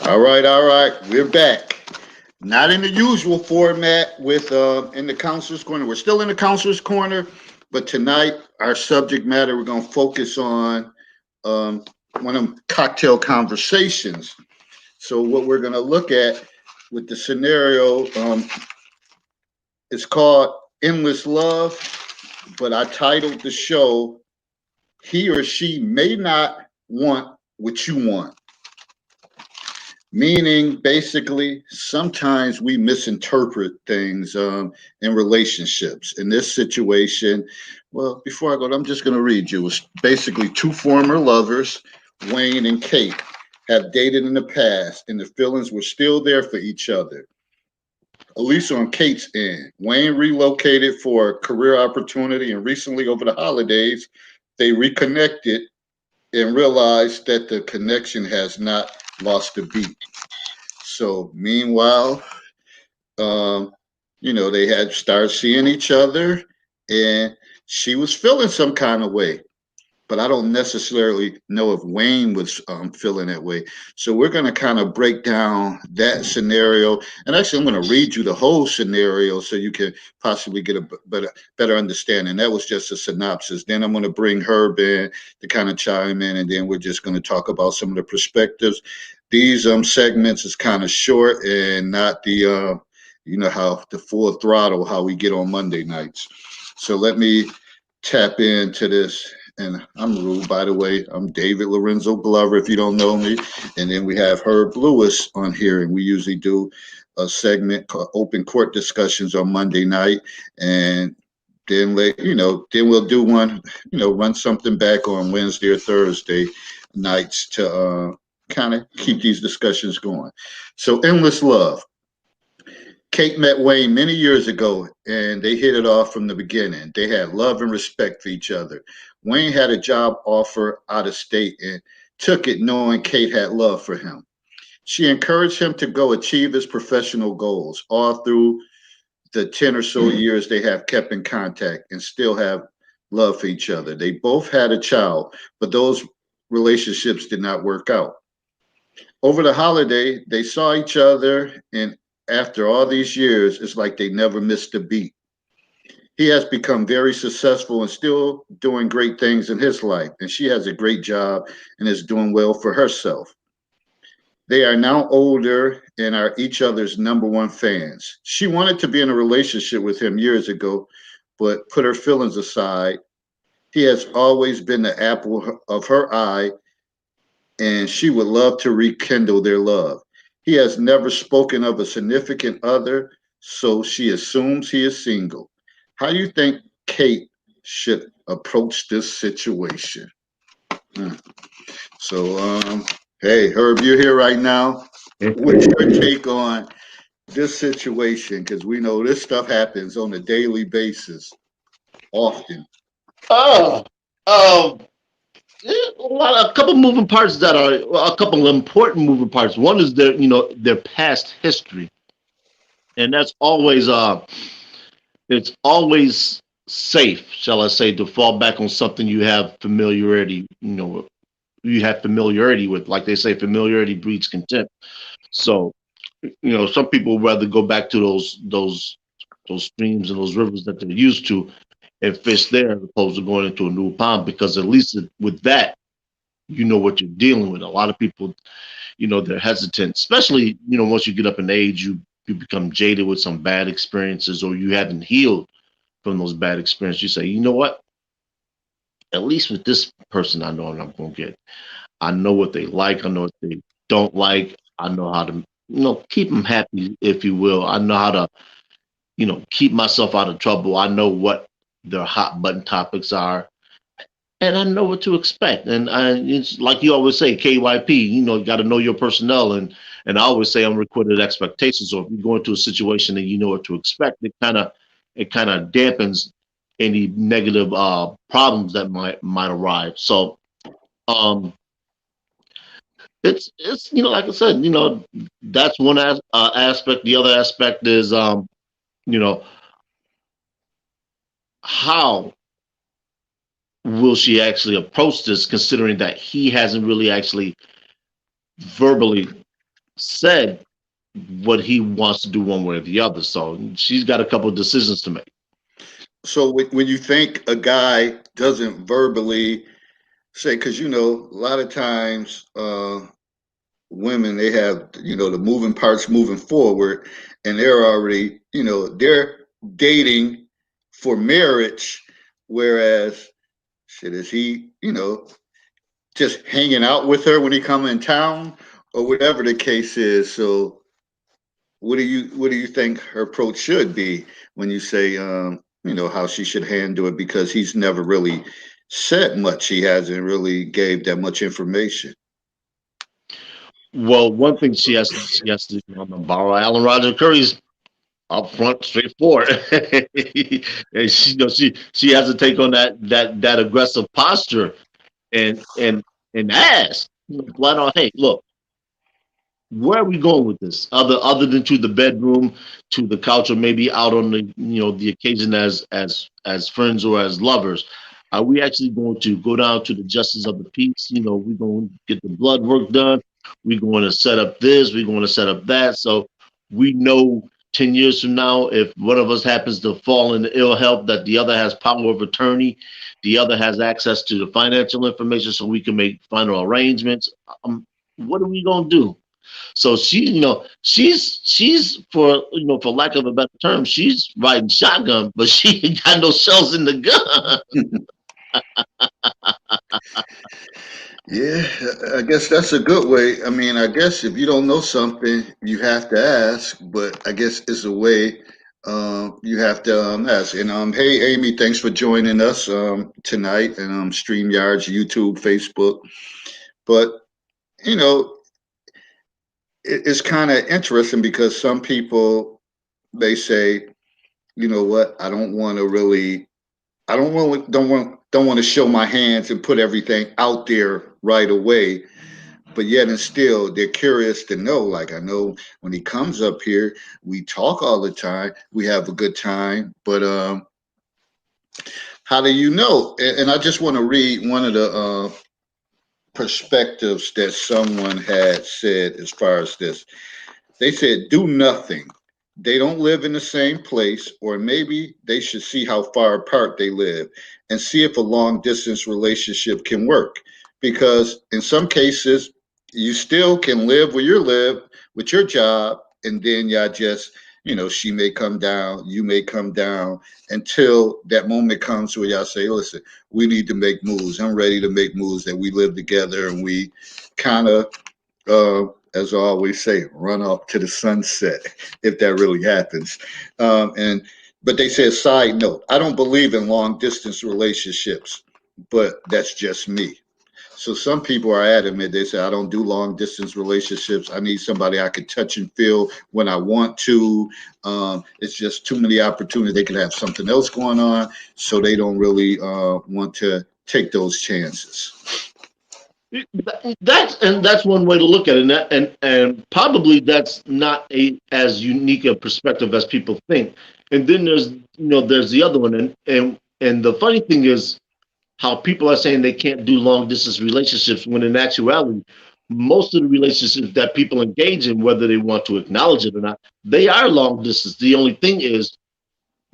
All right. We're back. Not in the usual format with in the counselor's corner. We're still in the counselor's corner, but tonight our subject matter we're going to focus on um, one of them cocktail conversations. So what we're going to look at with the scenario is called "Endless Love," but I titled the show "He or She May Not Want What You Want." Meaning, basically, sometimes we misinterpret things in relationships. In this situation, well, before I go, I'm just going to read you. It's basically two former lovers, Wayne and Kate, have dated in the past, and the feelings were still there for each other. At least on Kate's end. Wayne relocated for a career opportunity, and recently, over the holidays, they reconnected and realized that the connection has not lost a beat. So meanwhile, um, they had started seeing each other, and she was feeling some kind of way. But I don't necessarily know if Wayne was feeling that way. So we're going to kind of break down that scenario. And actually, I'm going to read you the whole scenario so you can possibly get a better understanding. That was just a synopsis. Then I'm going to bring Herb in to kind of chime in, and then we're just going to talk about some of the perspectives. These segments is kind of short and not the how the full throttle how we get on Monday nights. So let me tap into this. And I'm Rue, by the way. I'm David Lorenzo Glover, if you don't know me. And then we have Herb Lewis on here, and we usually do a segment called Open Court Discussions on Monday night. And then we'll do one, run something back on Wednesday or Thursday nights to kind of keep these discussions going. So, Endless Love. Kate met Wayne many years ago and they hit it off from the beginning. They had love and respect for each other. Wayne had a job offer out of state and took it knowing Kate had love for him. She encouraged him to go achieve his professional goals all through the 10 or so years they have kept in contact and still have love for each other. They both had a child, but those relationships did not work out. Over the holiday, they saw each other, and after all these years, it's like they never missed a beat. He has become very successful and still doing great things in his life, and she has a great job and is doing well for herself. They are now older and are each other's number one fans. She wanted to be in a relationship with him years ago, but put her feelings aside. He has always been the apple of her eye, and she would love to rekindle their love. He has never spoken of a significant other, so she assumes he is single. How do you think Kate should approach this situation? Hmm. So, hey, Herb, you're here right now. What's your take on this situation? Because we know this stuff happens on a daily basis, often. Oh, um, a couple moving parts that are well, a couple of important moving parts. One is their past history, and that's always it's always safe, shall I say, to fall back on something you have familiarity with. Like they say, familiarity breeds contempt. So some people rather go back to those streams and those rivers that they're used to and fish there as opposed to going into a new pond because at least with that you know what you're dealing with. A lot of people, they're hesitant, especially, once you get up in age, you become jaded with some bad experiences or you haven't healed from those bad experiences. You say, you know what? At least with this person, I know what I'm going to get. I know what they like. I know what they don't like. I know how to, keep them happy, if you will. I know how to, keep myself out of trouble. I know what their hot button topics are and I know what to expect. And it's like you always say, KYP. You got to know your personnel. And I always say, unrequited expectations. So if you go into a situation and you know what to expect, it kind of dampens any negative problems that might arrive. So um, it's like I said, that's one aspect. The other aspect is you know how will she actually approach this, considering that he hasn't really actually verbally said what he wants to do one way or the other. So she's got a couple of decisions to make. So when you think a guy doesn't verbally say, because a lot of times women, they have the moving parts moving forward, and they're already they're dating for marriage, whereas shit, is he just hanging out with her when he come in town or whatever the case is. So what do you think her approach should be when you say how she should handle it, because he's never really said much, he hasn't really gave that much information. Well, one thing she has to borrow Alan Roger Curry's upfront, straightforward. And she has to take on that aggressive posture and ask, flat on, hey, look, where are we going with this? Other than to the bedroom, to the couch, or maybe out on the occasion as friends or as lovers. Are we actually going to go down to the justice of the peace? We're going to get the blood work done. We're going to set up this. We're going to set up that. So we know 10 years from now, if one of us happens to fall into ill health, that the other has power of attorney, the other has access to the financial information, so we can make final arrangements. What are we going to do? So she's for lack of a better term, she's riding shotgun, but she ain't got no shells in the gun. Yeah, I guess that's a good way. I mean, I guess if you don't know something, you have to ask, but I guess it's a way you have to ask. And hey, Amy, thanks for joining us tonight, and StreamYards, YouTube, Facebook. But you know, it's kind of interesting because some people, they say, you know what, I don't want to really, I don't want to show my hands and put everything out there right away, but yet and still they're curious to know. Like, I know when he comes up here, we talk all the time, we have a good time, but how do you know? And I just want to read one of the perspectives that someone had said as far as this. They said, do nothing. They don't live in the same place, or maybe they should see how far apart they live and see if a long distance relationship can work. Because in some cases, you still can live where you live with your job, and then y'all just, she may come down, you may come down, until that moment comes where y'all say, listen, we need to make moves. I'm ready to make moves, that we live together and we kind of as I always say, run off to the sunset if that really happens. And but they say, a side note, I don't believe in long distance relationships, but that's just me. So some people are adamant. They say, I don't do long distance relationships. I need somebody I can touch and feel when I want to. It's just too many opportunities. They could have something else going on, so they don't really want to take those chances. That's one way to look at it, and probably that's not a as unique a perspective as people think. And then there's the other one, and the funny thing is how people are saying they can't do long distance relationships, when in actuality, most of the relationships that people engage in, whether they want to acknowledge it or not, they are long distance. The only thing is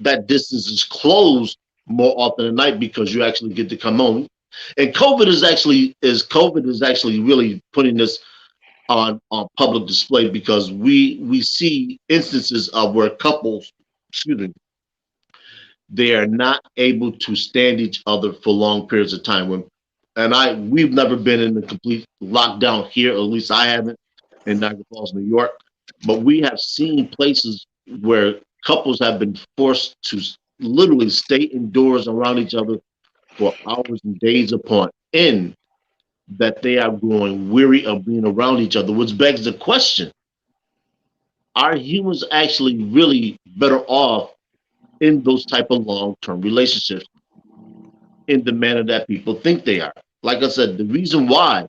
that distance is closed more often than not, because you actually get to come home. And COVID is actually really putting this on public display, because we see instances of where couples, excuse me, they are not able to stand each other for long periods of time. We've never been in a complete lockdown here, or at least I haven't, in Niagara Falls, New York. But we have seen places where couples have been forced to literally stay indoors around each other for hours and days upon end, that they are growing weary of being around each other, which begs the question, are humans actually really better off in those type of long-term relationships in the manner that people think they are? Like I said, the reason why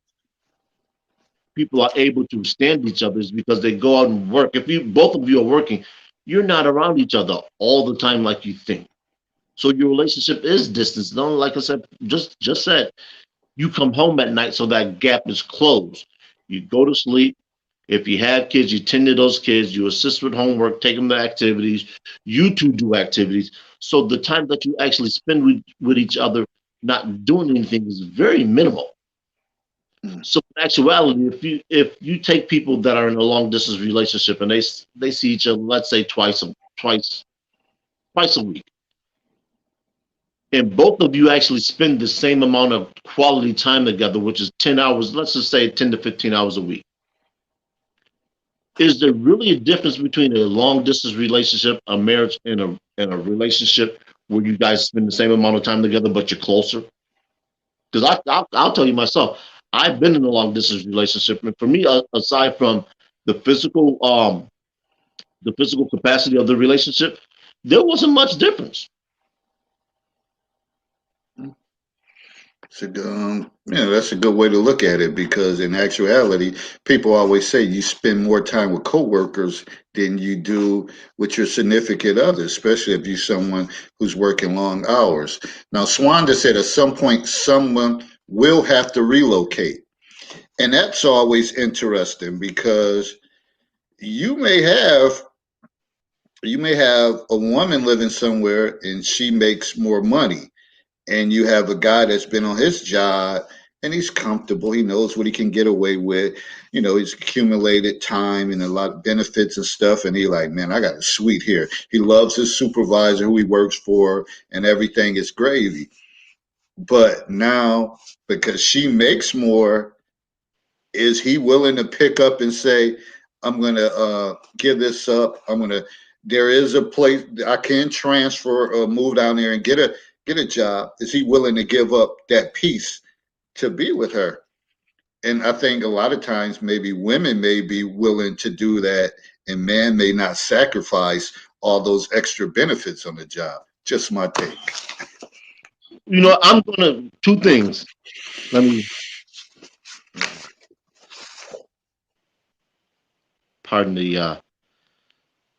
people are able to stand each other is because they go out and work. If you both of you are working, you're not around each other all the time like you think. So your relationship is distance. No, like I said, just said, you come home at night, so that gap is closed. You go to sleep, If you have kids, you tend to those kids, you assist with homework, take them to activities, you two do activities. So the time that you actually spend with each other not doing anything is very minimal. Mm. So in actuality, if you take people that are in a long distance relationship and they see each other, let's say twice a week, and both of you actually spend the same amount of quality time together, which is 10 hours, let's just say 10 to 15 hours a week. Is there really a difference between a long distance relationship, a marriage, and a relationship where you guys spend the same amount of time together but you're closer? Because I'll tell you myself, I've been in a long distance relationship, and for me, aside from the physical um the physical capacity of the relationship, there wasn't much difference. So, that's a good way to look at it because in actuality, people always say you spend more time with coworkers than you do with your significant other, especially if you're someone who's working long hours. Now, Swanda said at some point someone will have to relocate. And that's always interesting because you may have you may have a woman living somewhere and she makes more money, and you have a guy that's been on his job and he's comfortable. He knows what he can get away with. He's accumulated time and a lot of benefits and stuff. And he like, man, I got a suite here. He loves his supervisor who he works for, and everything is gravy. But now, because she makes more, is he willing to pick up and say, I'm going to give this up? There is a place I can transfer or move down there and get a job. Is he willing to give up that piece to be with her? And I think a lot of times maybe women may be willing to do that, and man may not sacrifice all those extra benefits on the job. Just my take. I'm gonna two things. Let me pardon the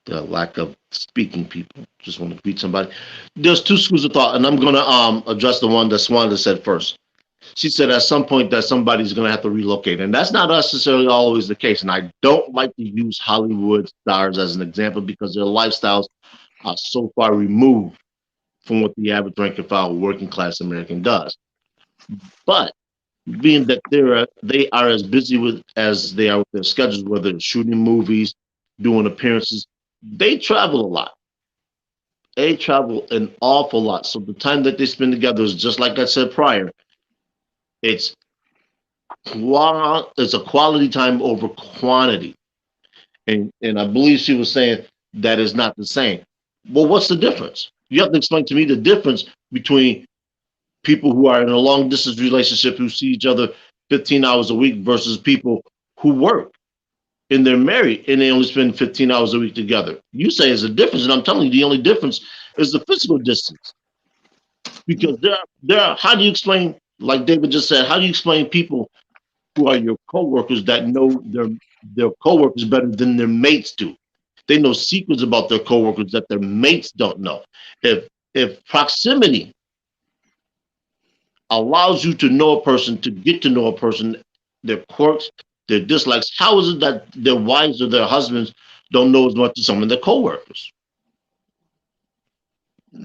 lack of speaking people. Just want to greet somebody. There's two schools of thought, and I'm gonna address the one that Swanda said first. She said at some point that somebody's gonna have to relocate, and that's not necessarily always the case. And I don't like to use Hollywood stars as an example because their lifestyles are so far removed from what the average rank and file working class American does. But being that they are as busy with as they are with their schedules, whether it's shooting movies, doing appearances, they travel a lot. They travel an awful lot. So the time that they spend together is just like I said prior. It's it's a quality time over quantity. And I believe she was saying that is not the same. Well, what's the difference? You have to explain to me the difference between people who are in a long distance relationship who see each other 15 hours a week versus people who work and they're married and they only spend 15 hours a week together. You say there's a difference, and I'm telling you, the only difference is the physical distance. Because how do you explain, like David just said, how do you explain people who are your coworkers that know their coworkers better than their mates do? They know secrets about their coworkers that their mates don't know. If proximity allows you to know a person, to get to know a person, their quirks, their dislikes. How is it that their wives or their husbands don't know as much as some of their coworkers?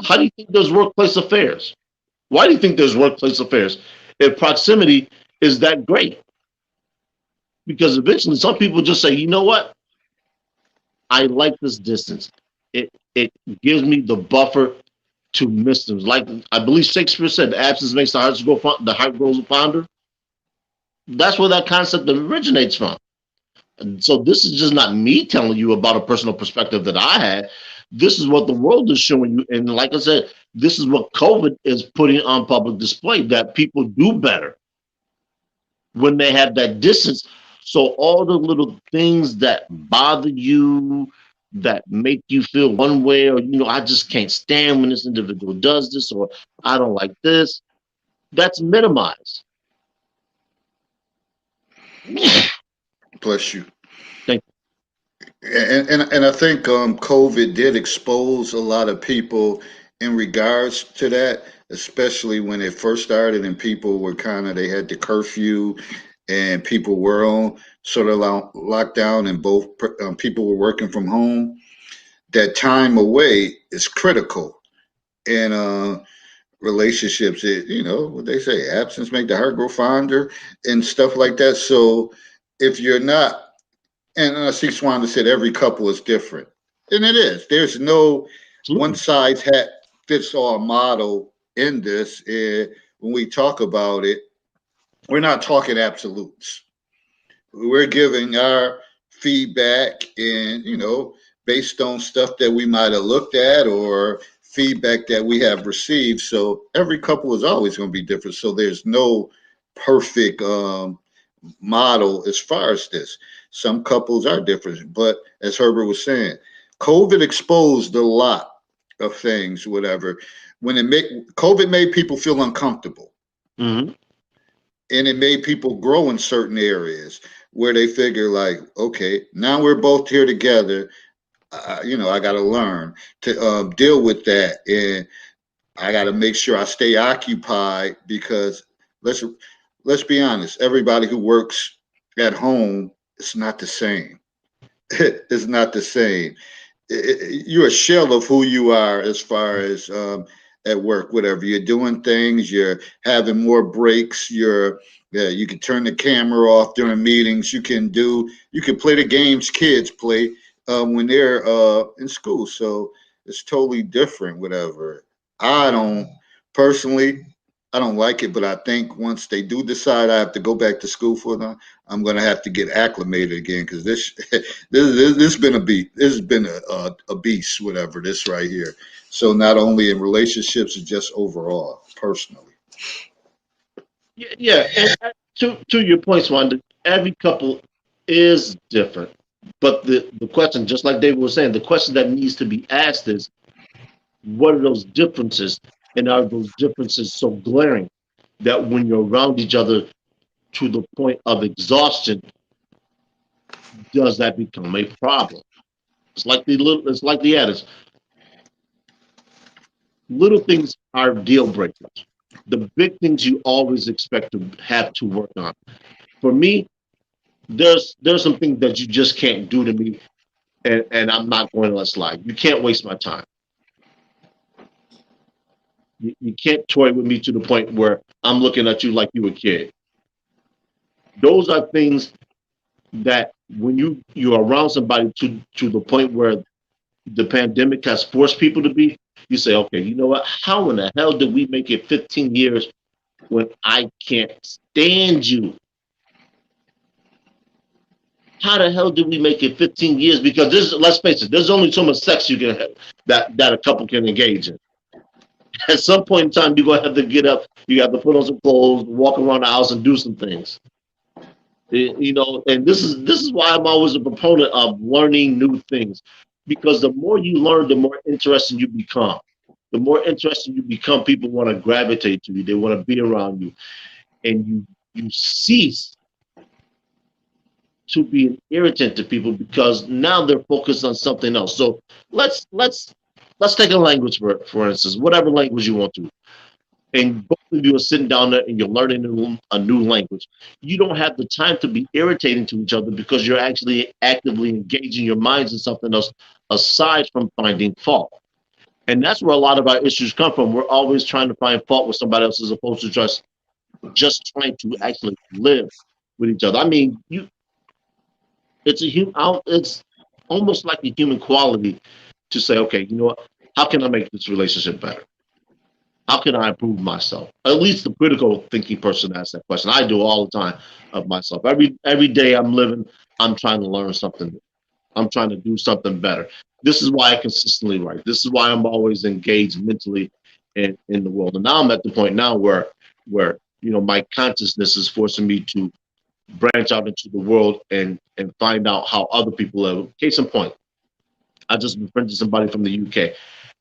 How do you think there's workplace affairs? Why do you think there's workplace affairs? If proximity is that great, because eventually some people just say, you know what, I like this distance. It gives me the buffer to miss them. Like I believe Shakespeare said, the absence makes the heart grows fonder. That's where that concept originates from. So this is just not me telling you about a personal perspective that I had. This is what the world is showing you. And like I said, this is what COVID is putting on public display, that people do better when they have that distance. So all the little things that bother you, that make you feel one way, or I just can't stand when this individual does this, or I don't like this, that's minimized. Bless you. Thank And I think COVID did expose a lot of people in regards to that, especially when it first started and people were they had the curfew and people were on. sort of locked down and both people were working from home, that time away is critical in relationships. What they say, absence make the heart grow fonder and stuff like that. So if you're not, and C. Swan said every couple is different, and it is. There's no one Absolutely. size hat fits all model in this. When we talk about it, we're not talking absolutes. We're giving our feedback and, based on stuff that we might have looked at or feedback that we have received. So every couple is always going to be different. So there's no perfect model as far as this. Some couples are different, but as Herbert was saying, COVID exposed a lot of things, whatever. When COVID made people feel uncomfortable, Hmm. and it made people grow in certain areas where they figure like, okay, now we're both here together. I got to learn to deal with that, and I got to make sure I stay occupied because let's let's be honest, everybody who works at home, it's not the same. It's not the same. You're a shell of who you are as far as at work, whatever you're doing things, you're having more breaks, you can turn the camera off during meetings, you can play the games kids play when they're in school. So it's totally different, whatever. I don't personally, I don't like it, but I think once they do decide I have to go back to school for them, I'm gonna have to get acclimated again because this been a beat. This has been a beast, whatever this right here. So not only in relationships, but just overall, personally. Yeah, yeah. And to your point, Swan, every couple is different. But the question, just like David was saying, the question that needs to be asked is, what are those differences? And are those differences so glaring that when you're around each other to the point of exhaustion, does that become a problem? It's like the adage, little things are deal breakers. The big things you always expect to have to work on. For me, there's some things that you just can't do to me, and I'm not going to let slide. You can't waste my time. You can't toy with me to the point where I'm looking at you like you a kid. Those are things that when you're around somebody to the point where the pandemic has forced people to be, you say, okay, you know what? How in the hell did we make it 15 years when I can't stand you? How the hell did we make it 15 years? Because let's face it, there's only so much sex you can have that a couple can engage in. At some point in time, you're gonna have to get up, you have to put on some clothes, walk around the house, and do some things. And this is why I'm always a proponent of learning new things, because the more you learn, the more interesting you become. The more interesting you become, people want to gravitate to you. They want to be around you, and you cease to be an irritant to people because now they're focused on something else. So let's let's let's take a language for instance, whatever language you want to, and both of you are sitting down there and you're learning a new language. You don't have the time to be irritating to each other because you're actually actively engaging your minds in something else aside from finding fault. And that's where a lot of our issues come from. We're always trying to find fault with somebody else as opposed to just trying to actually live with each other. I mean, it's almost like a human quality to say, okay, you know what? How can I make this relationship better? How can I improve myself? At least the critical thinking person asks that question. I do all the time of myself. Every day I'm living, I'm trying to learn something. I'm trying to do something better. This is why I consistently write. This is why I'm always engaged mentally in the world. And now I'm at the point now where my consciousness is forcing me to branch out into the world and find out how other people live. Case in point, I just befriended somebody from the UK,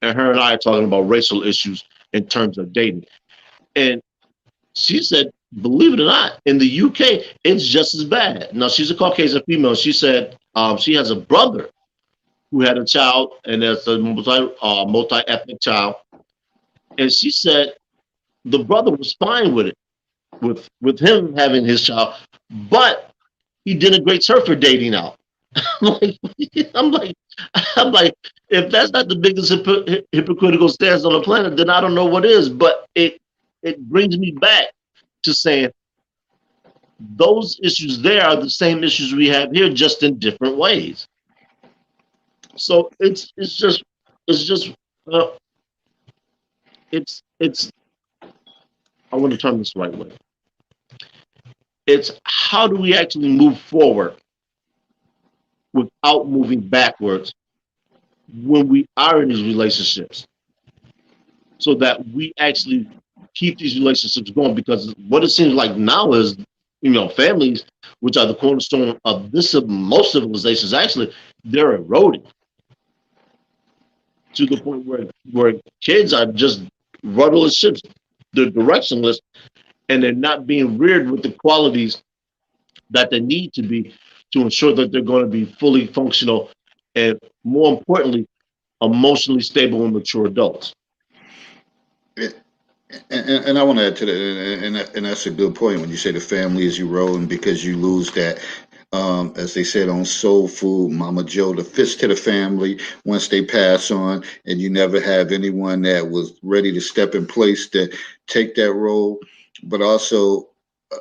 and her and I are talking about racial issues in terms of dating. And she said, believe it or not, in the UK, it's just as bad. Now, she's a Caucasian female. She said she has a brother who had a child, and it's a multi-ethnic child. And she said the brother was fine with it, with him having his child, but he denigrates her for dating out. I'm like, I'm like, I'm like, if that's not the biggest hypocritical stance on the planet, then I don't know what is. But it brings me back to saying those issues there are the same issues we have here, just in different ways. So it's just uh, it's I want to turn this the right way. It's how do we actually move forward without moving backwards when we are in these relationships, so that we actually keep these relationships going. Because what it seems like now is, families, which are the cornerstone of this of most civilizations, actually they're eroding to the point where kids are just rudderless ships, they're directionless, and they're not being reared with the qualities that they need to be to ensure that they're going to be fully functional and, more importantly, emotionally stable and mature adults. And, and I want to add to that, and that's a good point when you say the family is eroding because you lose that, as they said on Soul Food, Mama Joe, the fist to the family once they pass on, and you never have anyone that was ready to step in place to take that role. But also, uh,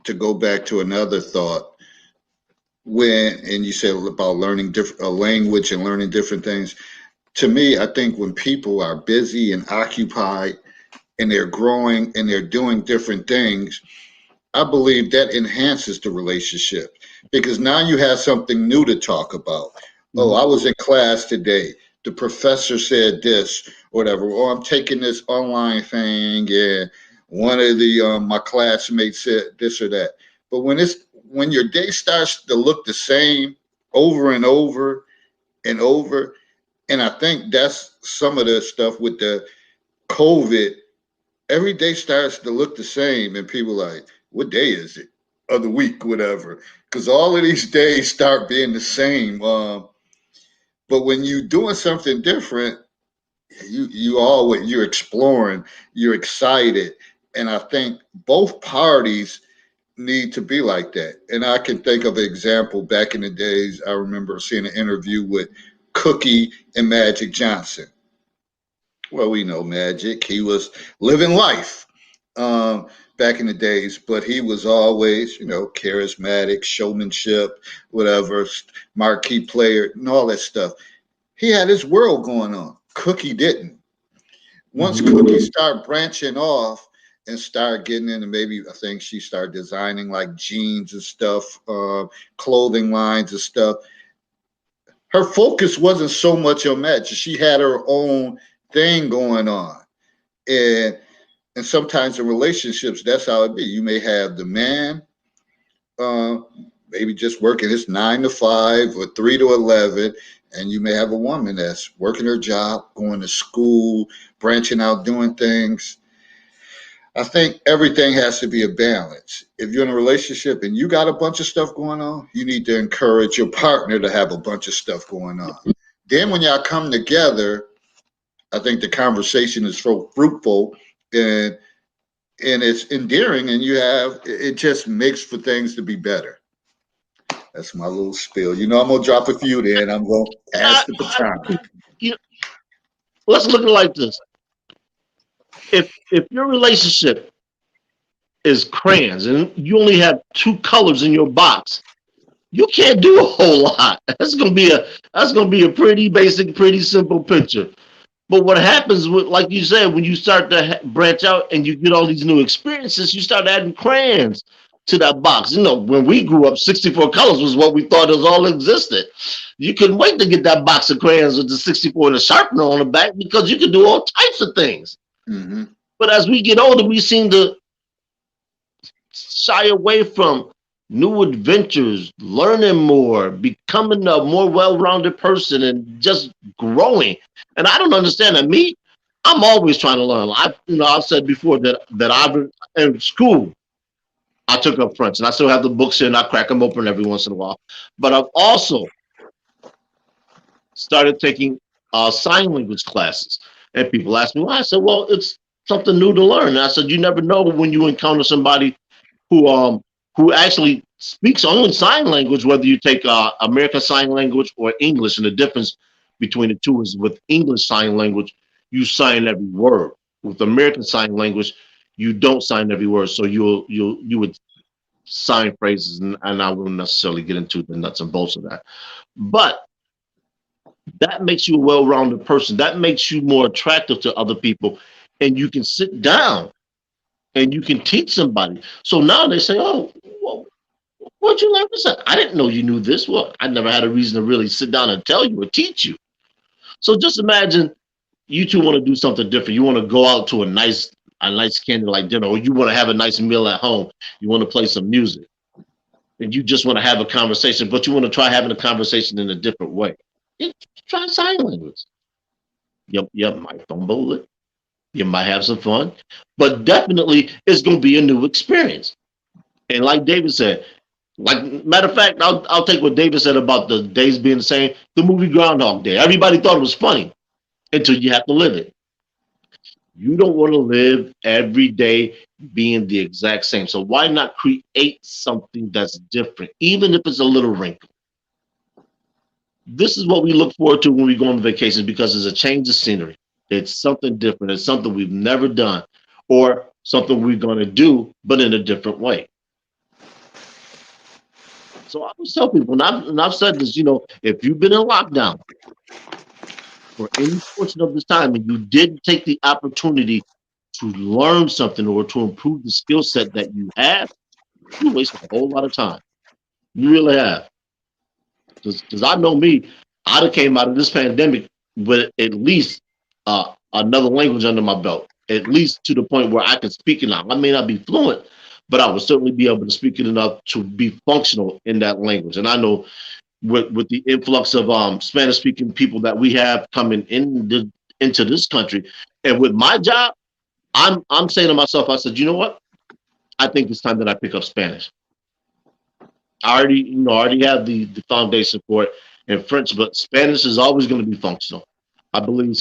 to go back to another thought, when and you said about learning different a language and learning different things. To me, I think when people are busy and occupied and they're growing and they're doing different things, I believe that enhances the relationship because now you have something new to talk about. Oh, Mhm. I was in class today. The professor said this, or whatever. Or I'm taking this online thing, and one of the my classmates said this or that. But when your day starts to look the same over and over and over, and I think that's some of the stuff with the COVID. Every day starts to look the same, and people are like, what day is it? Of the week, whatever. Because all of these days start being the same. But when you're doing something different, you're exploring, you're excited, and I think both parties need to be like that. And I can think of an example back in the days. I remember seeing an interview with Cookie and Magic Johnson. Well, we know Magic. He was living life um, back in the days, but he was always, charismatic, showmanship, whatever, marquee player, and all that stuff. He had his world going on. Cookie didn't. Once Mhm. Cookie started branching off and started getting into maybe, I think she started designing like jeans and stuff, clothing lines and stuff. Her focus wasn't so much on that. She had her own thing going on. And sometimes in relationships, that's how it be. You may have the man, uh, maybe just working his 9 to 5 or 3 to 11, and you may have a woman that's working her job, going to school, branching out, doing things. I think everything has to be a balance. If you're in a relationship and you got a bunch of stuff going on, you need to encourage your partner to have a bunch of stuff going on. Then when y'all come together, I think the conversation is so fruitful and it's endearing, and it just makes for things to be better. That's my little spiel. I'm gonna drop a few there, and I'm gonna pass I, the I, baton. you know, let's look at it like this: if your relationship is crayons and you only have two colors in your box, you can't do a whole lot. That's gonna be a pretty basic, pretty simple picture. But what happens, with, like you said, when you start to branch out and you get all these new experiences, you start adding crayons to that box. When we grew up, 64 colors was what we thought was all existed. You couldn't wait to get that box of crayons with the 64 and a sharpener on the back because you could do all types of things. Hmm. But as we get older, we seem to shy away from new adventures, learning more, becoming a more well-rounded person, and just growing. And I don't understand that. I'm always trying to learn. I've said before that I've in school I took up French, and I still have the books here, and I crack them open every once in a while. But I've also started taking sign language classes, and people ask me why. I said, well, it's something new to learn. And I said, you never know when you encounter somebody who who actually speaks only sign language, whether you take American Sign Language or English. And the difference between the two is with English Sign Language, you sign every word. With American Sign Language, you don't sign every word. So you would sign phrases, and I wouldn't necessarily get into the nuts and bolts of that. But that makes you a well-rounded person. That makes you more attractive to other people, and you can sit down and you can teach somebody. So now they say, "Oh, well, where'd you learn this? I didn't know you knew this." Well, I never had a reason to really sit down and tell you or teach you. So just imagine you two want to do something different. You want to go out to a nice candlelight dinner, or you want to have a nice meal at home. You want to play some music, and you just want to have a conversation, but you want to try having a conversation in a different way. Yeah, try sign language. You might fumble it. You might have some fun, but definitely it's going to be a new experience. And like David said, like matter of fact, I'll take what David said about the days being the same. The movie Groundhog Day. Everybody thought it was funny until you have to live it. You don't want to live every day being the exact same. So why not create something that's different, even if it's a little wrinkle? This is what we look forward to when we go on vacations because it's a change of scenery. It's something different. It's something we've never done, or something we're going to do, but in a different way. So I always tell people, and I've said this, if you've been in lockdown for any portion of this time and you didn't take the opportunity to learn something or to improve the skill set that you have, you wasted a whole lot of time. You really have. Because I know me, I'd have came out of this pandemic with at least another language under my belt, at least to the point where I can speak it now. I may not be fluent, but I would certainly be able to speak it enough to be functional in that language. And I know with the influx of Spanish speaking people that we have coming into this country, and with my job, I'm saying to myself, I said, you know what? I think it's time that I pick up Spanish. I already have the foundation for it in French, but Spanish is always going to be functional. I believe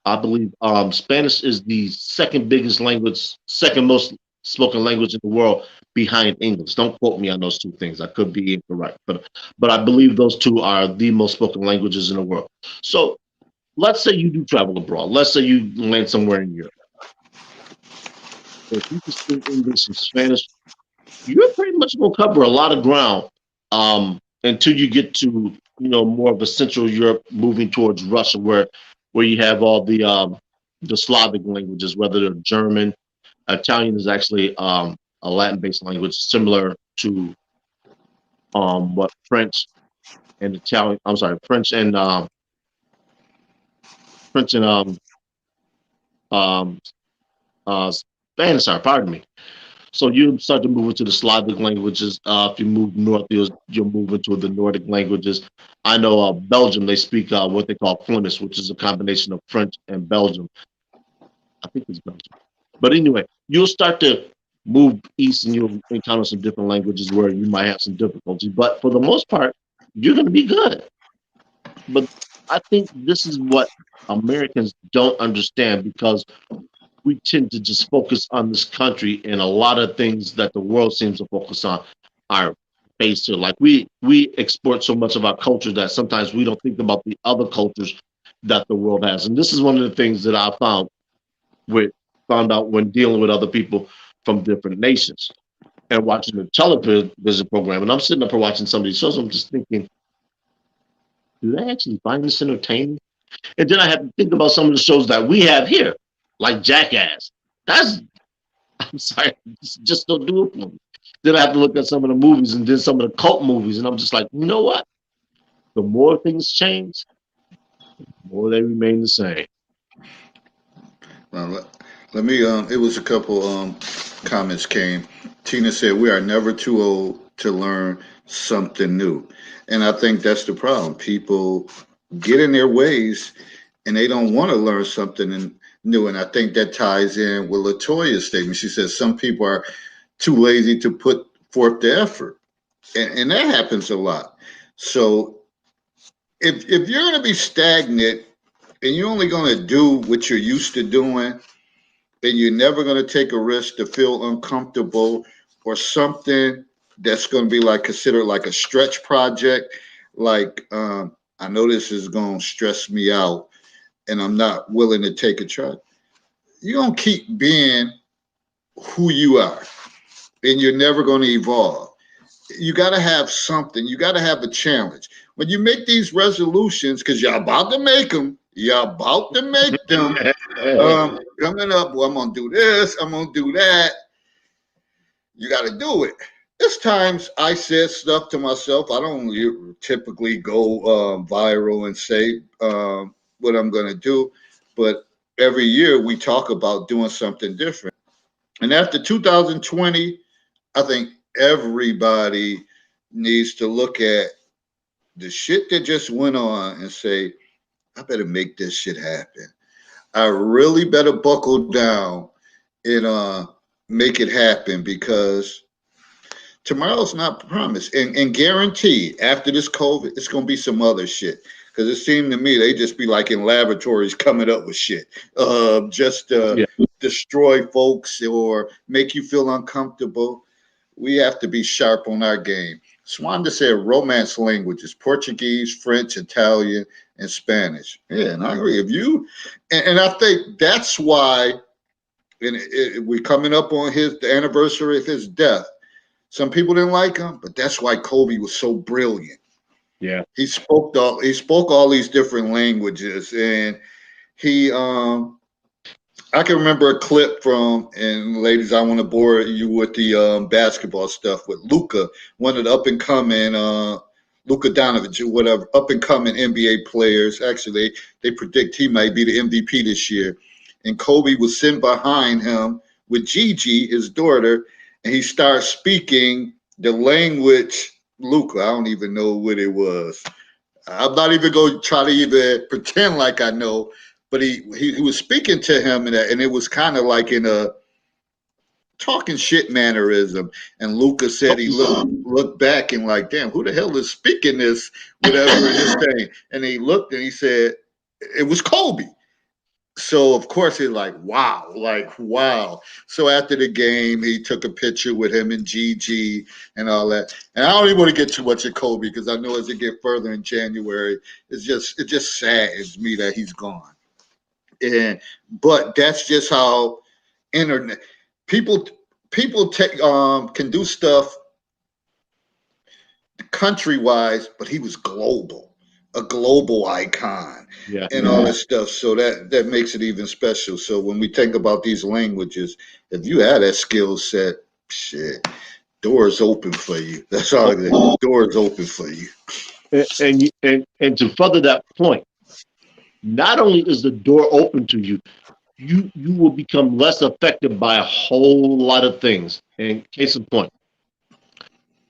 I believe Spanish is the second biggest language, second most spoken language in the world behind English. Don't quote me on those two things. I could be incorrect, but I believe those two are the most spoken languages in the world. So let's say you do travel abroad. Let's say you land somewhere in Europe. If you can speak English and Spanish, you're pretty much going to cover a lot of ground until you get to more of a Central Europe, moving towards Russia, where you have all the Slavic languages, whether they're German. Italian is actually a Latin-based language, similar to what French and Italian. I'm sorry, French and um, Spanish are. Pardon me. So you start to move into the Slavic languages. If you move north, you'll move into the Nordic languages. I know Belgium, they speak what they call Flemish, which is a combination of French and Belgium. I think it's Belgium. But anyway, you'll start to move east and you'll encounter some different languages where you might have some difficulty. But for the most part, you're going to be good. But I think this is what Americans don't understand because we tend to just focus on this country, and a lot of things that the world seems to focus on are based here. Like we export so much of our culture that sometimes we don't think about the other cultures that the world has. And this is one of the things that I with found out when dealing with other people from different nations and watching the television program. And I'm sitting up here watching some of these shows. I'm just thinking, do they actually find this entertaining? And then I have to think about some of the shows that we have here, like Jackass. That's I'm sorry, just don't do it for me. Then I have to look at some of the movies and then some of the cult movies, and I'm just like, you know what? The more things change, the more they remain the same. Now, let me, it was a couple comments came. Tina said, we are never too old to learn something new. And I think that's the problem. People get in their ways and they don't want to learn something new. And I think that ties in with Latoya's statement. She says some people are too lazy to put forth the effort. And that happens a lot. So if you're going to be stagnant and you're only going to do what you're used to doing, and you're never going to take a risk to feel uncomfortable or something, that's going to be like considered like a stretch project. Like, I know this is going to stress me out and I'm not willing to take a try. You're going to keep being who you are and you're never going to evolve. You got to have something. You got to have a challenge. When you make these resolutions, because you're about to make them, you're about to make them. Coming up, well, I'm going to do this, I'm going to do that. You got to do it. There's times I said stuff to myself. I don't typically go viral and say what I'm going to do, but every year we talk about doing something different. And after 2020, I think everybody needs to look at the shit that just went on and say, I better make this shit happen. I really better buckle down and make it happen because tomorrow's not promised. And guarantee after this COVID, it's gonna be some other shit. Cause it seemed to me they just be like in laboratories coming up with shit. Just Yeah. destroy folks or make you feel uncomfortable. We have to be sharp on our game. Swanda said romance languages, Portuguese, French, Italian, and Spanish. Yeah, and I agree. If you and I think that's why and we're coming up on the anniversary of his death. Some people didn't like him, but that's why Kobe was so brilliant. Yeah. He spoke all these different languages, and he I can remember a clip from, and ladies, I want to bore you with the basketball stuff with Luca, one of the up and coming Luka Doncic or whatever up and coming NBA players. Actually, they predict he might be the MVP this year. And Kobe was sitting behind him with Gigi, his daughter, and he starts speaking the language. Luca, I don't even know what it was. I'm not even going to try to even pretend like I know, but he was speaking to him, and it was kind of like in a talking shit mannerism. And Luca said he looked back and like, damn, who the hell is speaking this, whatever this thing? And he looked and he said, it was Kobe. So of course he's like wow. So after the game, he took a picture with him and Gigi and all that. And I don't even want to get too much of Kobe because I know as it get further in January, it just saddens me that he's gone. And but that's just how internet people people take can do stuff country wise, but he was global, a global icon, Yeah. and all this stuff. So that makes it even special. So when we think about these languages, if you had that skill set, shit, doors open for you. That's all. Oh, Doors open for you. and to further that point, not only is the door open to you, you will become less affected by a whole lot of things. And case in point,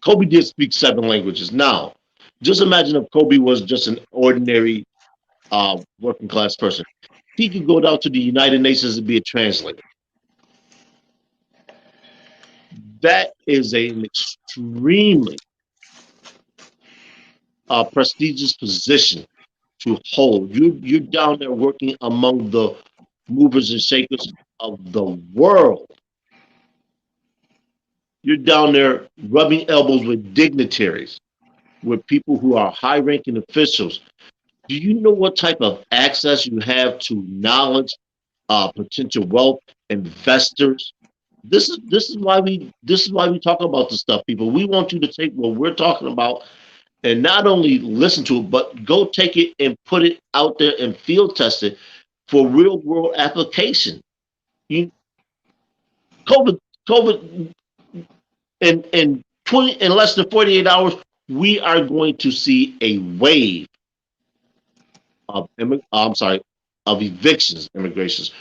Kobe did speak 7 languages. Now, just imagine if Kobe was just an ordinary working class person. He could go down to the United Nations and be a translator. That is an extremely prestigious position to hold. You're down there working among the movers and shakers of the world. You're down there rubbing elbows with dignitaries, with people who are high ranking officials. Do you know what type of access you have to knowledge, potential wealth, investors? This is why we talk about this stuff, people. We want you to take what we're talking about and not only listen to it, but go take it and put it out there and field test it for real world application. You COVID COVID in less than 48 hours, we are going to see a wave of I'm sorry, of evictions, immigrations.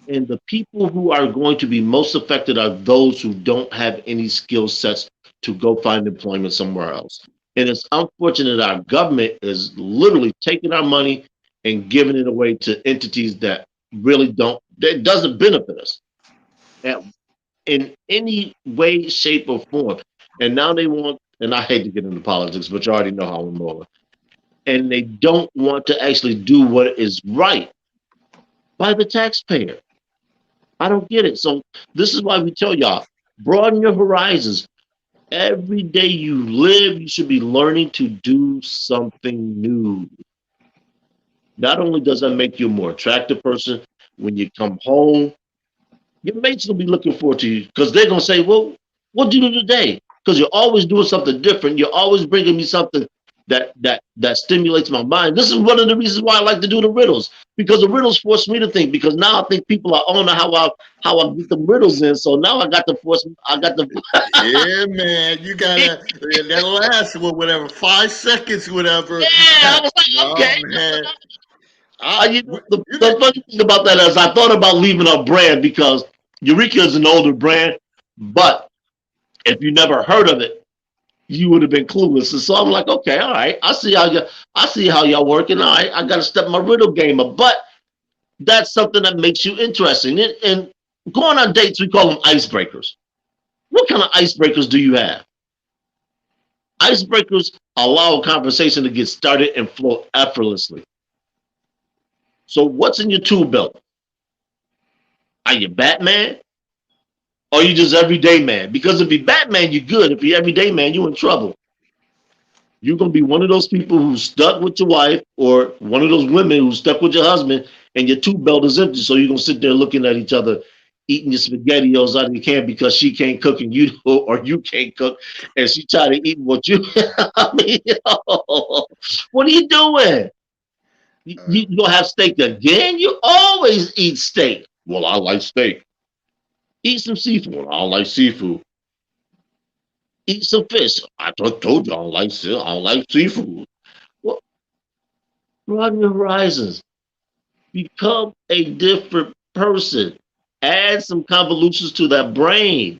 And the people who are going to be most affected are those who don't have any skill sets to go find employment somewhere else. And it's unfortunate that our government is literally taking our money and giving it away to entities that really don't, that doesn't benefit us in any way, shape, or form. And now they want, and I hate to get into politics, but you already know how I'm rolling. And they don't want to actually do what is right by the taxpayer. I don't get it. So this is why we tell y'all, broaden your horizons. Every day you live, you should be learning to do something new. Not only does that make you a more attractive person, when you come home, your mates will be looking forward to you because they're gonna say, "Well, what do you do today?" Because you're always doing something different. You're always bringing me something that stimulates my mind. This is one of the reasons why I like to do the riddles because the riddles force me to think. Because now I think people are on how I get the riddles in. So now I got to force. I got to. Yeah, man, you gotta that last one, whatever, 5 seconds, whatever. Yeah, I was like, No, okay. man, You know, you the know, funny thing about that is I thought about leaving a brand because Eureka is an older brand, but if you never heard of it, you would have been clueless. And so I'm like, okay, all right, I see how y'all working. All right, I got to step my riddle game up. But that's something that makes you interesting. And going on dates, we call them icebreakers. What kind of icebreakers do you have? Icebreakers allow a conversation to get started and flow effortlessly. So what's in your tool belt? Are you Batman? Or you just everyday man? Because if you're Batman, you're good. If you're everyday man, you're in trouble. You're gonna be one of those people who's stuck with your wife, or one of those women who's stuck with your husband, and your tool belt is empty. So you're gonna sit there looking at each other, eating your spaghettios out of your can because she can't cook and you or you can't cook, and she try to eat what you. I mean, yo, what are you doing? uh, You gonna have steak again? You always eat steak. Well, I like steak. Eat some seafood. Well, I don't like seafood. Eat some fish. Told you I don't like seafood. Well, broaden your horizons. Become a different person. Add some convolutions to that brain.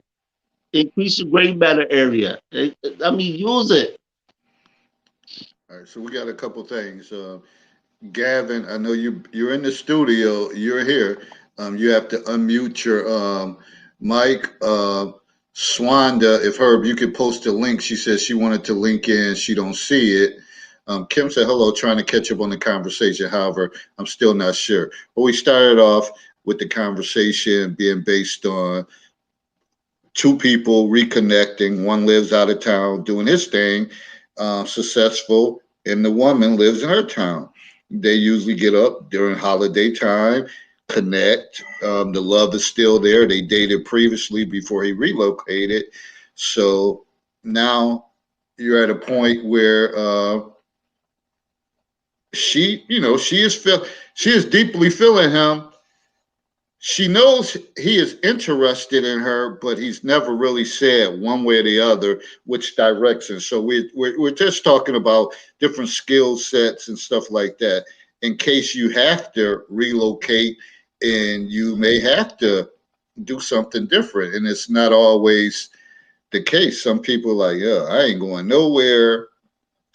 Increase your gray matter area. I mean, use it. all right, so we got a couple things. Gavin, I know you're in the studio. You're here. You have to unmute your mic. Swanda, if Herb, you could post a link. She says she wanted to link in. She don't see it. Kim said hello, trying to catch up on the conversation. However, I'm still not sure. But we started off with the conversation being based on two people reconnecting. One lives out of town doing his thing, successful, and the woman lives in her town. They usually get up during holiday time, connect. The love is still there. They dated previously before he relocated. So now you're at a point where she is deeply feeling him. She knows he is interested in her, but he's never really said one way or the other which direction. So we're just talking about different skill sets and stuff like that in case you have to relocate and you may have to do something different. And it's not always the case. Some people are like, yeah, I ain't going nowhere.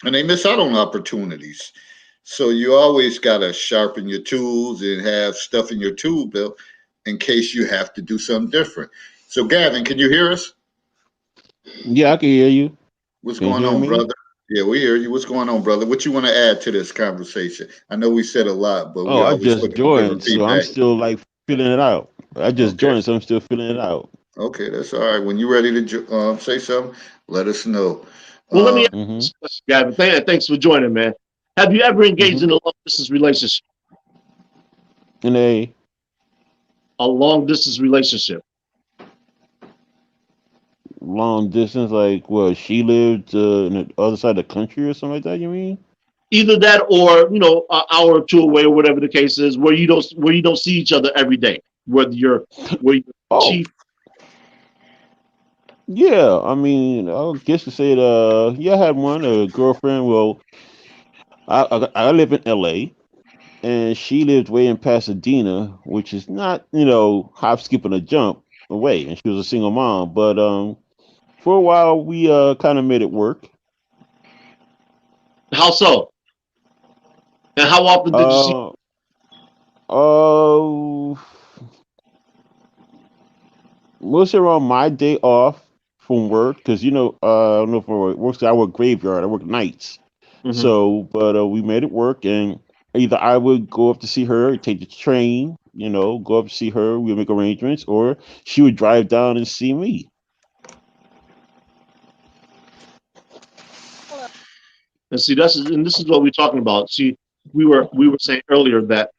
And they miss out on opportunities. So you always got to sharpen your tools and have stuff in your tool belt in case you have to do something different. So, Gavin, can you hear us? Yeah, I can hear you. What's Can you going hear on, me? brother? Yeah, we hear you. What's going on, brother? What you want to add to this conversation? I know we said a lot, but we Oh, I always just looking for different joined, so I'm feedback. still like filling it out. I just Okay, joined, so I'm still filling it out. okay, that's all right. When you're ready to say something, let us know. Well, let me ask Mm-hmm. you this question, Gavin. Thanks for joining, man. Have you ever engaged Mm-hmm. in a long distance relationship? And a A long distance relationship. long distance, like well, she lived in the other side of the country or something like that. You mean? Either that, or an hour or two away, or whatever the case is, where you don't see each other every day. Where you're Oh, chief. yeah. I mean, I guess you said, yeah, I had one a girlfriend. Well, I live in L.A. and she lived way in Pasadena, which is not hop, skip, and a jump away, and she was a single mom. But for a while, we kind of made it work. How so? And how often did you see? Uh, uh, mostly around my day off from work, because I don't know if I work. I work graveyard. I work nights. Mhm. So, but we made it work, and either I would go up to see her, take the train, go up to see her. We would make arrangements, or she would drive down and see me. And see, this is what we're talking about. See, we were saying earlier that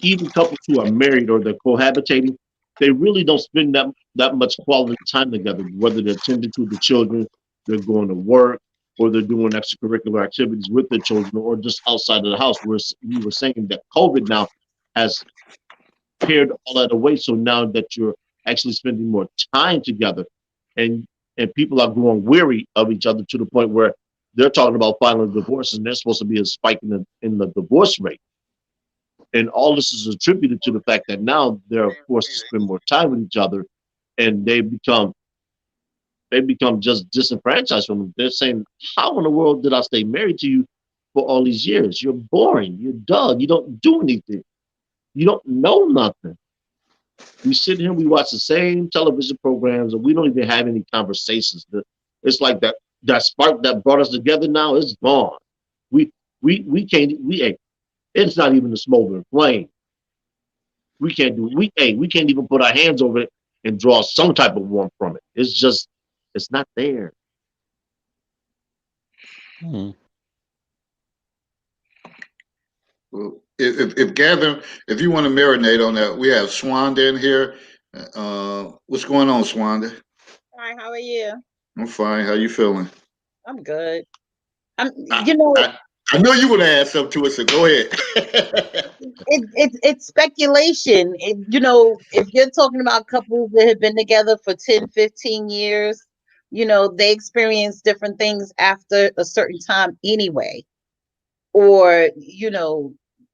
even couples who are married or they're cohabitating, they really don't spend that much quality time together, whether they're tending to the children, they're going to work, or they're doing extracurricular activities with their children, or just outside of the house. Where we were saying that COVID now has pared all that away. So now that you're actually spending more time together, and people are growing weary of each other to the point where they're talking about filing divorces, and there's supposed to be a spike in the divorce rate. And all this is attributed to the fact that now they're forced to spend more time with each other, and they become just disenfranchised from them. They're saying, "How in the world did I stay married to you for all these years? You're boring. You're dull. You don't do anything. You don't know nothing. We sit here, we watch the same television programs, and we don't even have any conversations. It's like that spark that brought us together now is gone. We can't we ain't. It's not even a smoldering flame. We can't do we can't even put our hands over it and draw some type of warmth from it. It's not there. Hmm. Well, if Gavin, if you want to marinate on that, we have Swanda in here. What's going on, Swanda? Hi, how are you? I'm fine. How you feeling? I'm good. I'm, I you know, I, I know you would add something to it, so go ahead. it's speculation. If you're talking about couples that have been together for 10, 15 years, they experience different things after a certain time anyway. Or,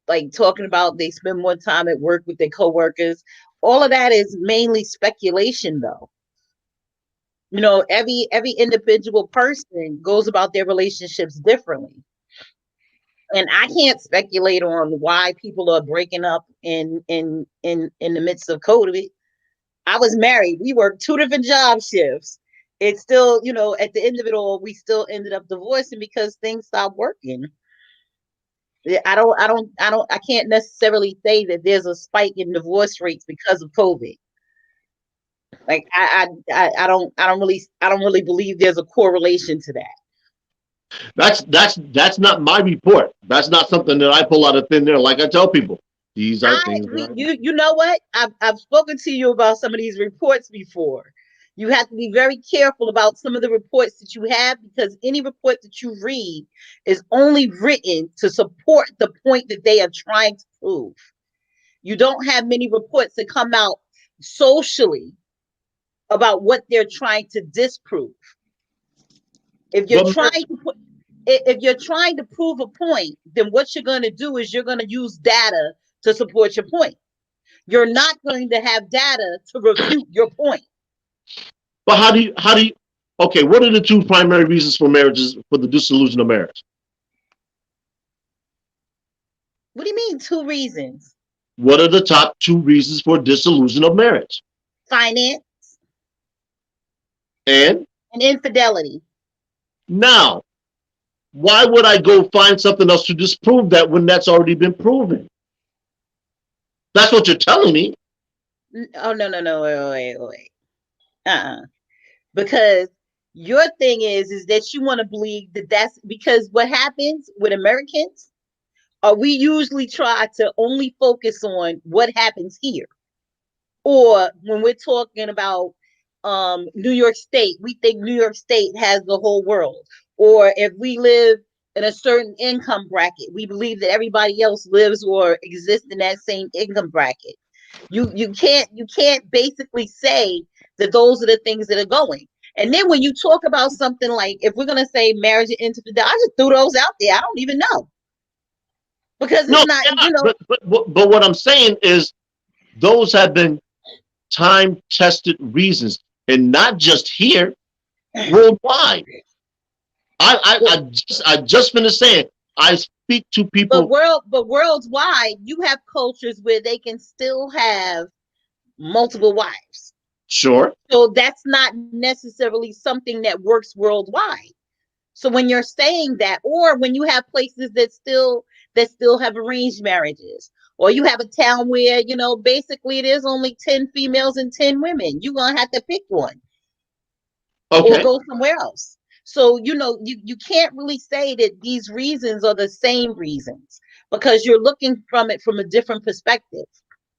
like talking about they spend more time at work with their coworkers. All of that is mainly speculation though. Every individual person goes about their relationships differently. And I can't speculate on why people are breaking up in the midst of COVID. I was married. We worked two different job shifts. It's still, at the end of it all, we still ended up divorcing because things stopped working. I can't necessarily say that there's a spike in divorce rates because of COVID. Like I don't really believe there's a correlation to that. That's not my report. That's not something that I pull out of thin air. Like I tell people, these are things that I You know what? I've spoken to you about some of these reports before. You have to be very careful about some of the reports that you have because any report that you read is only written to support the point that they are trying to prove. You don't have many reports that come out socially about what they're trying to disprove. If you're but trying to put if you're trying to prove a point, then what you're going to do is you're going to use data to support your point. You're not going to have data to refute your point. but how do you okay, what are the two primary reasons for marriages for the dissolution of marriage? What do you mean, two reasons? What are the top two reasons for dissolution of marriage? Finance And and infidelity. now, why would I go find something else to disprove that when that's already been proven? That's what you're telling me. Oh, no, wait. Because your thing is that you want to believe that that's because what happens with Americans we usually try to only focus on what happens here. Or when we're talking about New York State, we think New York State has the whole world. Or if we live in a certain income bracket, we believe that everybody else lives or exists in that same income bracket. You can't basically say that those are the things that are going. And then when you talk about something like if we're gonna say marriage and infidelity, I just threw those out there. I don't even know because No, it's not. yeah, but what I'm saying is those have been time tested reasons, and not just here, worldwide. I just finished saying I speak to But people. worldwide, you have cultures where they can still have multiple wives. Sure. So that's not necessarily something that works worldwide. So when you're saying that, or when you have places that still have arranged marriages, or you have a town where basically there's only 10 females and 10 women, you're gonna have to pick one or Okay. go somewhere else. So, you can't really say that these reasons are the same reasons because you're looking from it from a different perspective.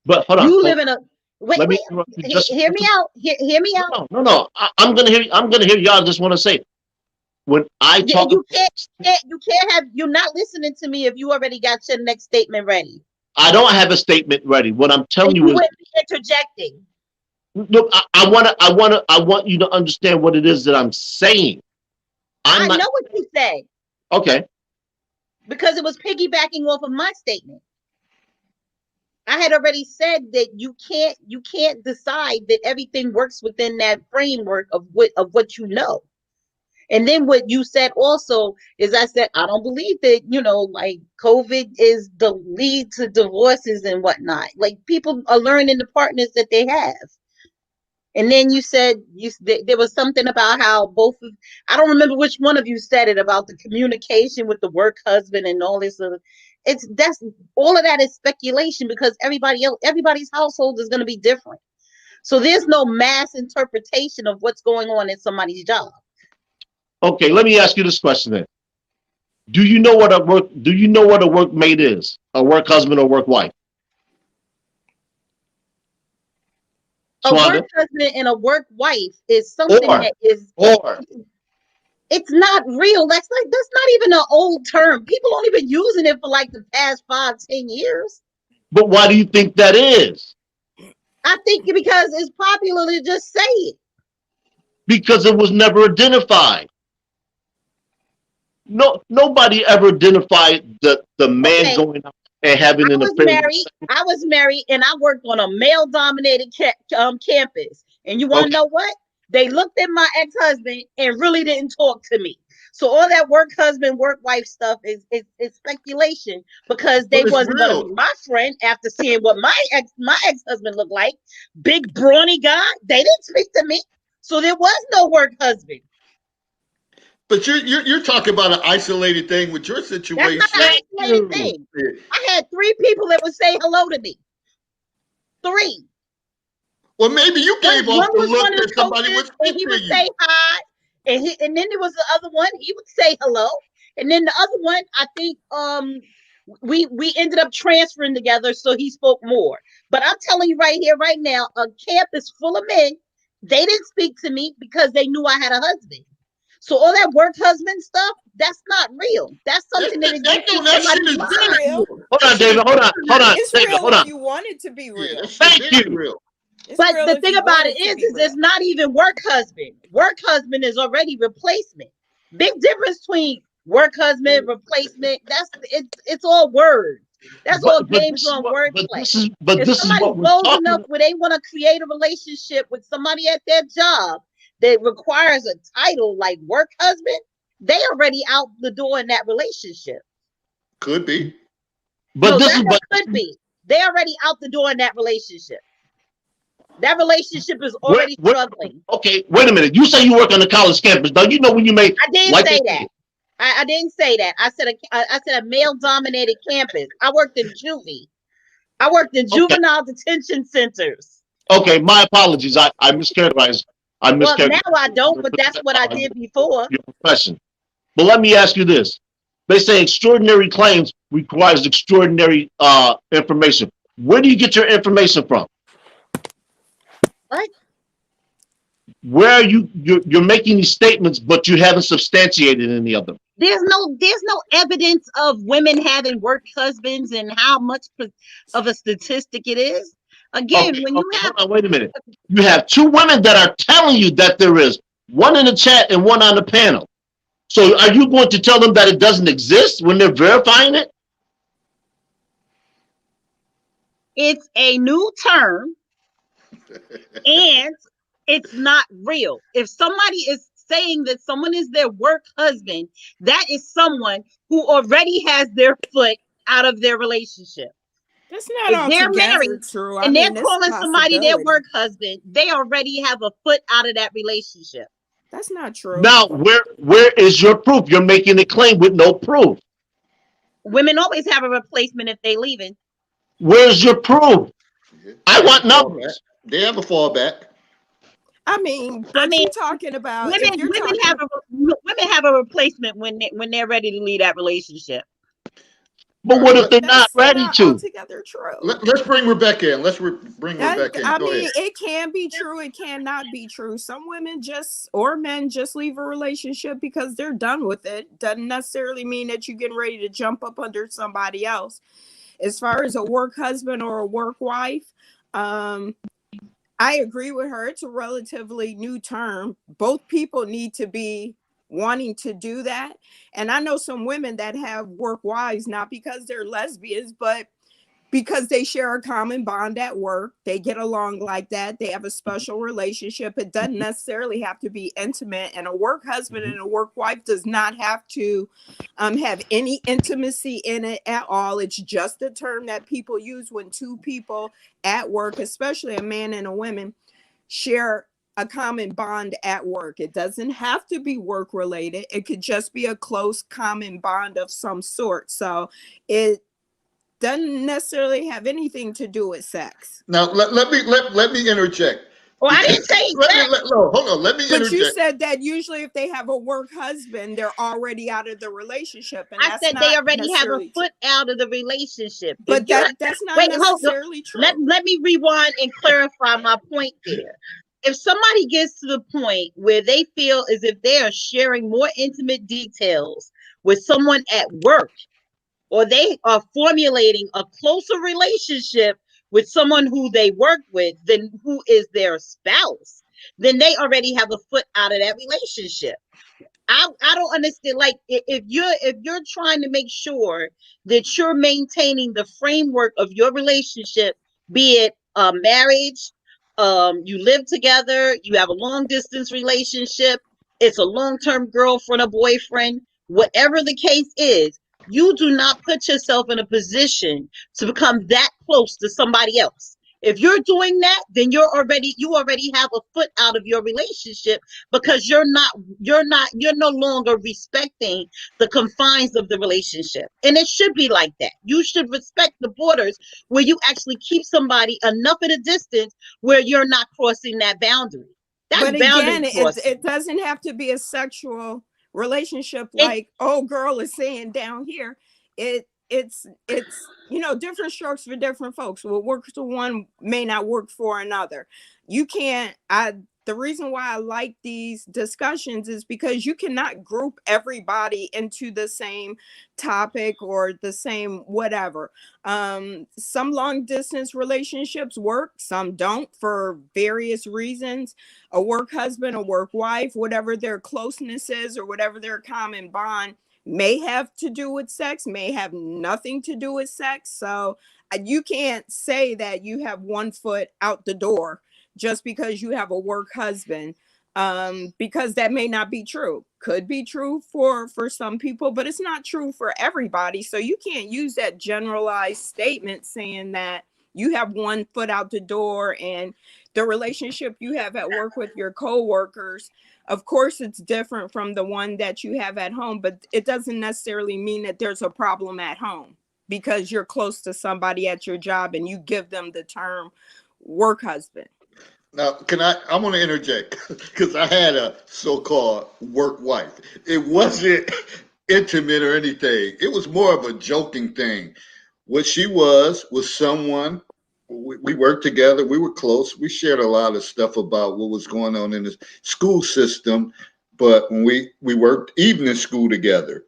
But hold on, You live in a wait, let me wait, interrupt you just hear me out. Hear me out. no. I'm gonna hear you. I'm gonna hear you. I just want to say, when I talk, You're not listening to me if you already got your next statement ready. I don't have a statement ready. What I'm telling And you you is, wouldn't be interjecting. look, I want you to understand what it is that I'm saying. I'm I not know what you say okay. because it was piggybacking off of my statement. I had already said that you can't decide that everything works within that framework of what you know. And then what you said also is I said I don't believe that like COVID is the lead to divorces and whatnot. Like people are learning the partners that they have. And then you said there was something about how I don't remember which one of you said it about the communication with the work husband and all this other. That's all of that is speculation because everybody's household is going to be different. So there's no mass interpretation of what's going on in somebody's job. Okay, let me ask you this question then. Do you know what a workmate is? A work husband or work wife? A work Swanda? husband and a work wife is something Or that is or it's not real. That's not even an old term. People only been using it for like the past 5-10 years. but why do you think that is? I think because it's popular to just say it. Because it was never identified. No, nobody ever identified the man Okay, going out and having an affair with the second. I was married, and I worked on a male-dominated campus. And you want to Okay, know what? They looked at my ex-husband and really didn't talk to me. So all that work husband, work wife stuff is speculation because they But it's wasn't gonna be real. my friend after seeing what my ex-husband looked like. Big brawny guy. They didn't speak to me. So there was no work husband. But you're talking about an isolated thing with your That's not situation. an thank isolated you. thing. I had 3 people that would say hello to me. 3. Well, maybe you One gave off the was look one of that the somebody would coaches, and speak he to would you. say hi, and then there was the other one. He would say hello, and then the other one, I think, we ended up transferring together, so he spoke more. But I'm telling you right here, right now, a campus full of men, they didn't speak to me because they knew I had a husband. So all that work husband stuff, that's not real. That's something that exists in That shit somebody's is It's mind. very real. real. Hold That on, shit is David. Hold on. very Hold real. on. It's David, real hold if on. you want it to be Yeah, that real. shit Thank very you. real. It's But real the if thing you about want it it to is be real. it's not even work husband. Work husband is already replacement. Big difference between work husband, replacement. It's all words. That's all But games this is on what wordplay. but If this is somebody's what we're bold talking enough about. where they want to create a relationship with somebody at their job that requires a title like work husband, they already out the door in that relationship. Could be. But No, this that is but could be. They already out the door in that relationship. That relationship is where already where struggling. okay, wait a minute. You say you work on the college campus. Now you know when you make I didn't like say they that. say, I didn't say that. I said a male dominated campus. I worked in juvie. I worked in okay, juvenile detention centers. okay, my apologies. I mischaracterized. I Well, now mischaracterized I don't, but that's what I did before. your profession. But let me ask you this. They say extraordinary claims requires extraordinary information. Where do you get your information from? Right? Where are you're making these statements, but you haven't substantiated any of them. There's no evidence of women having work husbands and how much of a statistic it is. Again, Okay, when you okay, have hold on, wait a minute. You have 2 women that are telling you that there is, one in the chat and one on the panel. So are you going to tell them that it doesn't exist when they're verifying it? it's a new term and it's not real. If somebody is saying that someone is their work husband, that is someone who already has their foot out of their relationship. That's not If they're altogether married true. I and they're mean, it's a calling somebody their possibility. work husband, they already have a foot out of that relationship. That's not true. Now, where is your proof? You're making a claim with no proof. Women always have a replacement if they leaving. Where's your proof? I They have a want fallback. numbers. They have a fallback. I mean, but you're talking about if you're talking. Women have a replacement when they're ready to leave that relationship. But All what right, if they're not That's ready not to? altogether true. let's bring Rebecca in. Bring Rebecca in. I Go mean, ahead. it can be true. It cannot be true. Some women or men just leave a relationship because they're done with it. Doesn't necessarily mean that you're getting ready to jump up under somebody else. As far as a work husband or a work wife, I agree with her. It's a relatively new term. Both people need to be wanting to do that. And I know some women that have work wives, not because they're lesbians, but because they share a common bond at work. They get along like that. They have a special relationship. It doesn't necessarily have to be intimate. And a work husband and a work wife does not have to have any intimacy in it at all. It's just a term that people use when two people at work, especially a man and a woman, share a common bond at work. It doesn't have to be work related. It could just be a close common bond of some sort. So it doesn't necessarily have anything to do with sex. Now let me interject. Well, I didn't say No, hold on. Let me But you interject. said that usually if they have a work husband, they're already out of the relationship, and I that's said they not already have a necessarily foot out of the relationship. but that's not Wait, hold on. necessarily true. Let me rewind and clarify my point there. If somebody gets to the point where they feel as if they are sharing more intimate details with someone at work, or they are formulating a closer relationship with someone who they work with than who is their spouse, then they already have a foot out of that relationship. I don't understand. Like if you're trying to make sure that you're maintaining the framework of your relationship, be it a marriage, you live together, you have a long distance relationship, it's a long-term girlfriend or boyfriend, whatever the case is, you do not put yourself in a position to become that close to somebody else. If you're doing that, then you already have a foot out of your relationship, because you're no longer respecting the confines of the relationship. And it should be like that. You should respect the borders where you actually keep somebody enough at a distance where you're not crossing that boundary. That's But boundary again, crossing. it doesn't have to be a sexual relationship It, like girl is saying down here. It's different strokes for different folks. What works for one may not work for another. You can't The reason why I like these discussions is because you cannot group everybody into the same topic or the same whatever. Some long distance relationships work, some don't, for various reasons. A work husband, a work wife, whatever their closeness is or whatever their common bond may have to do with sex, may have nothing to do with sex. So you can't say that you have one foot out the door just because you have a work husband, because that may not be true. Could be true for some people, but it's not true for everybody. So you can't use that generalized statement saying that you have one foot out the door and the relationship you have at work with your coworkers, of course it's different from the one that you have at home, but it doesn't necessarily mean that there's a problem at home because you're close to somebody at your job and you give them the term work husband. Now, I want to interject because I had a so-called work wife. It wasn't intimate or anything. It was more of a joking thing. What she was someone, we worked together. We were close. We shared a lot of stuff about what was going on in the school system. But when we worked evening school together,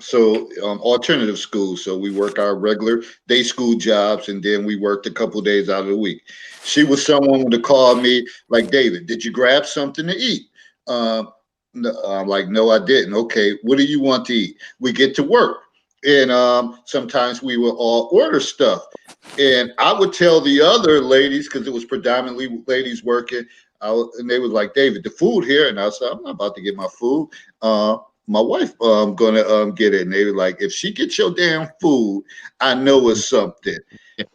so alternative school. So we work our regular day school jobs, and then we worked a couple of days out of the week. She was someone to call me like, David, did you grab something to eat? No, I'm like, no, I didn't. Okay, what do you want to eat? We get to work, and sometimes we will all order stuff, and I would tell the other ladies, because it was predominantly ladies working, and they was like, David, the food here, and I said, I'm not about to get my food. My wife gonna get it, and they were like, if she gets your damn food, I know it's something.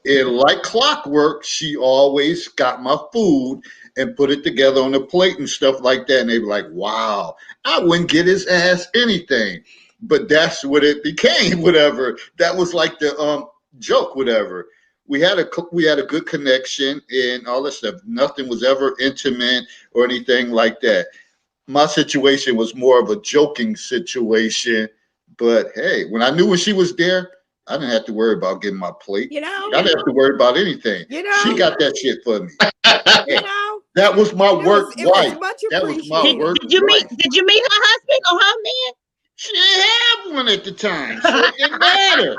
And like clockwork, she always got my food and put it together on the plate and stuff like that. And they were like, wow, I wouldn't get his ass anything. But that's what it became, whatever. That was like the joke, whatever. we had a good connection and all that stuff. Nothing was ever intimate or anything like that. My situation was more of a joking situation, but hey, when she was there, I didn't have to worry about getting my plate. You know, I didn't have to worry about anything. you She know, got that shit for me. you know, That was my work it was wife. much That was my appreciated. work Did you meet? wife. Did you meet her husband or her man? She didn't have one at the time, so it didn't matter.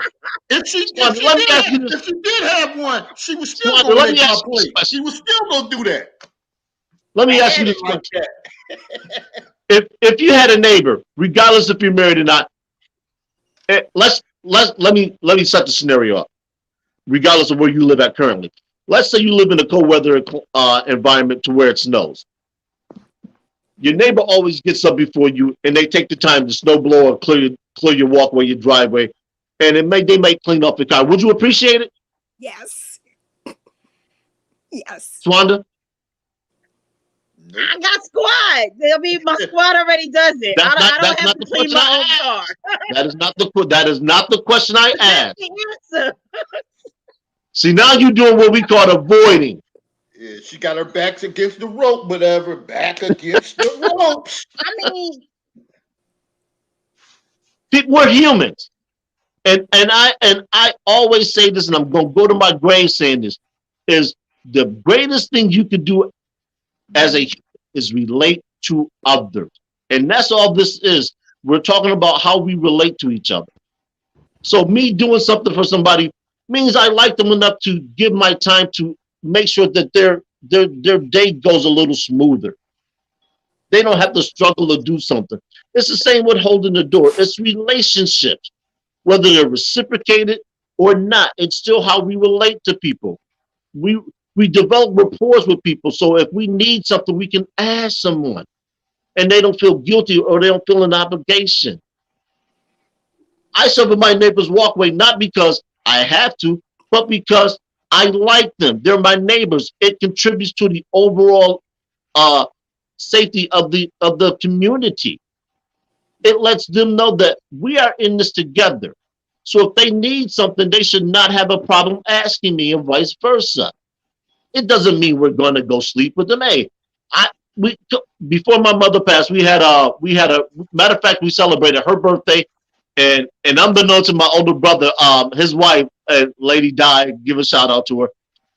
If she Swanda, let me ask you this. if she did have one, she was still Swanda, gonna let me make my ask you this plate. question. She was still gonna do that. Let me I ask you had this it like question. that. If you had a neighbor, regardless if you're married or not, let me set the scenario up, regardless of where you live at currently. Let's say you live in a cold weather environment to where it snows. Your neighbor always gets up before you, and they take the time to snow blow or clear your walkway, your driveway, and they may clean up the car. Would you appreciate it, Yes, yes. Swanda? Nope. I got squad. I mean, my squad already does it. I don't That's have not to the clean question my I own car. asked. That is not the question I But that's asked. the answer. See, now you're doing what we call avoiding. Yeah, she got her backs against the rope, whatever. Back against the ropes. I mean, We're humans. And I always say this, and I'm gonna go to my grave saying this, is the greatest thing you could do as a human is relate to others. And that's all this is. We're talking about how we relate to each other. So me doing something for somebody means I like them enough to give my time to make sure that their day goes a little smoother. They don't have to struggle to do something. It's the same with holding the door. It's relationships, whether they're reciprocated or not. It's still how we relate to people. We we develop rapport with people. So if we need something, we can ask someone, and they don't feel guilty or they don't feel an obligation. I serve in my neighbor's walkway not because I have to, but because I like them. They're my neighbors. It contributes to the overall uh, safety of the community. It lets them know that we are in this together. So if they need something, they should not have a problem asking me, and vice versa. It doesn't mean we're going to go sleep with them. Hey, I we before my mother passed, we had a matter of fact, we celebrated her birthday, and unbeknownst to my older brother, his wife, lady died. Give a shout out to her.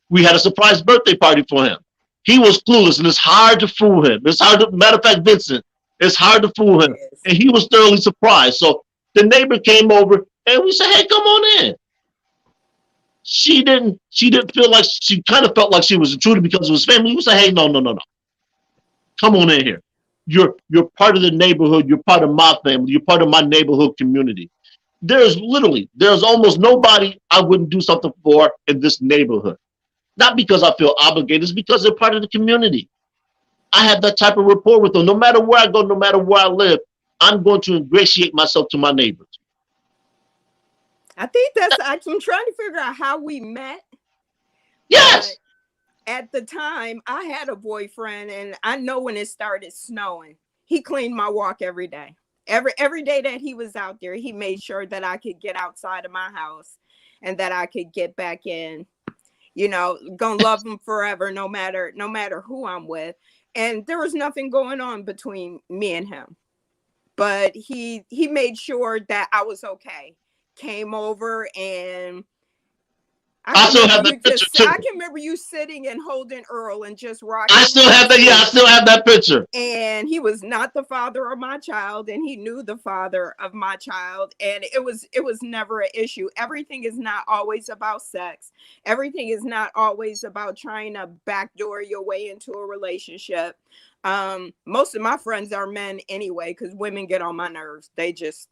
We had a surprise birthday party for him. He was clueless, and it's hard to fool him. It's hard to, matter of fact, Vincent, it's hard to fool him. Yes. And he was thoroughly surprised. So the neighbor came over, and we said, "Hey, come on in." She didn't feel like, she kind of felt like she was intruded because it was family. We said, "Hey, no, no, no, no. Come on in here. You're part of the neighborhood. You're part of my family. You're part of my neighborhood community." There's almost nobody I wouldn't do something for in this neighborhood. Not because I feel obligated, it's because they're part of the community. I have that type of rapport with them. No matter where I go, no matter where I live, I'm going to ingratiate myself to my neighbors. I think I'm trying to figure out how we met. Yes. At the time, I had a boyfriend, and I know when it started snowing, he cleaned my walk every day. Every day that he was out there, he made sure that I could get outside of my house and that I could get back in. Gonna love him forever, no matter who I'm with. And there was nothing going on between me and him, but he made sure that I was okay. Came over, and I still have that picture too. I can remember you sitting and holding Earl and just rocking. I still have that. Yeah, I still have that picture. And he was not the father of my child, and he knew the father of my child, and it was never an issue. Everything is not always about sex. Everything is not always about trying to backdoor your way into a relationship. Most of my friends are men anyway, because women get on my nerves. They just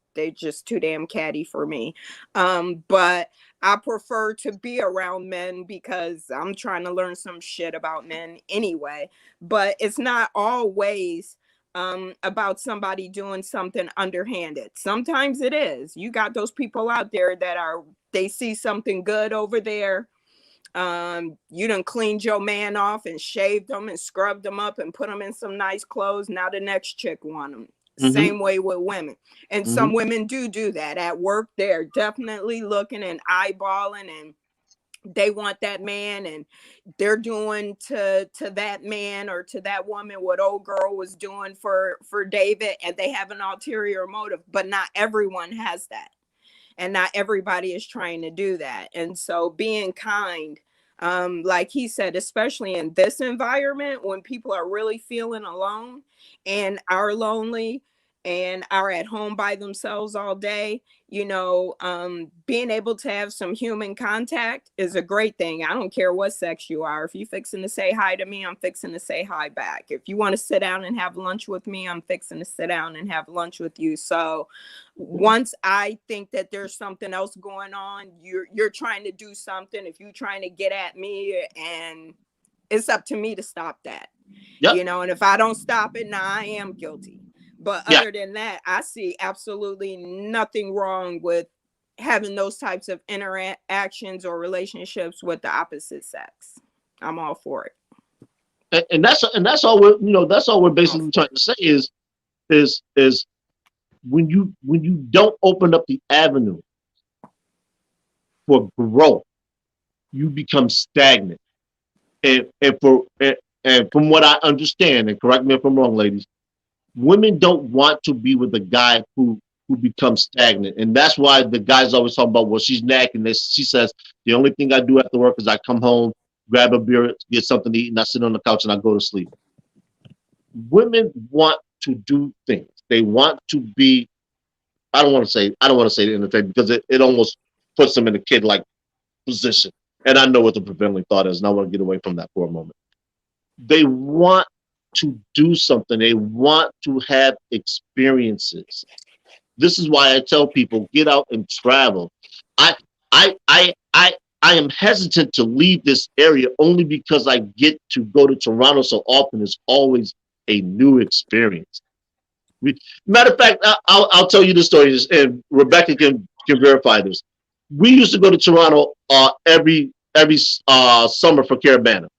too damn catty for me. But I prefer to be around men because I'm trying to learn some shit about men anyway. But it's not always about somebody doing something underhanded. Sometimes it is. You got those people out there that they see something good over there. You done cleaned your man off and shaved them and scrubbed them up and put them in some nice clothes. Now the next chick want them. Mm-hmm. Same way with women. And some women do that at work. They're definitely looking and eyeballing and they want that man, and they're doing to that man or to that woman what old girl was doing for David, and they have an ulterior motive. But not everyone has that, and not everybody is trying to do that. And so being kind, like he said, especially in this environment when people are really feeling alone and are lonely and are at home by themselves all day, being able to have some human contact is a great thing. I don't care what sex you are. If you fixing to say hi to me, I'm fixing to say hi back. If you want to sit down and have lunch with me, I'm fixing to sit down and have lunch with you. So once I think that there's something else going on, you're trying to do something. If you're trying to get at me, and it's up to me to stop that. Yep. And if I don't stop it, now I am guilty. But Yeah. other than that, I see absolutely nothing wrong with having those types of interactions or relationships with the opposite sex. I'm all for it. And that's all we're basically trying to say is when you don't open up the avenue for growth, you become stagnant. And from what I understand, and correct me if I'm wrong, ladies, women don't want to be with a guy who becomes stagnant. And that's why the guys always talk about, well, she's nagging this. She says, the only thing I do after work is I come home, grab a beer, get something to eat, and I sit on the couch and I go to sleep. Women want to do things. They want to be, I don't want to say entertainment, because it almost puts them in a kid-like position. And I know what the prevailing thought is, and I want to get away from that for a moment. They want to do something. They want to have experiences. This is why I tell people, get out and travel. I am hesitant to leave this area only because I get to go to Toronto so often. It's always a new experience. Matter of fact, I'll tell you the story, and Rebecca can verify this. We used to go to Toronto every summer for Caravana.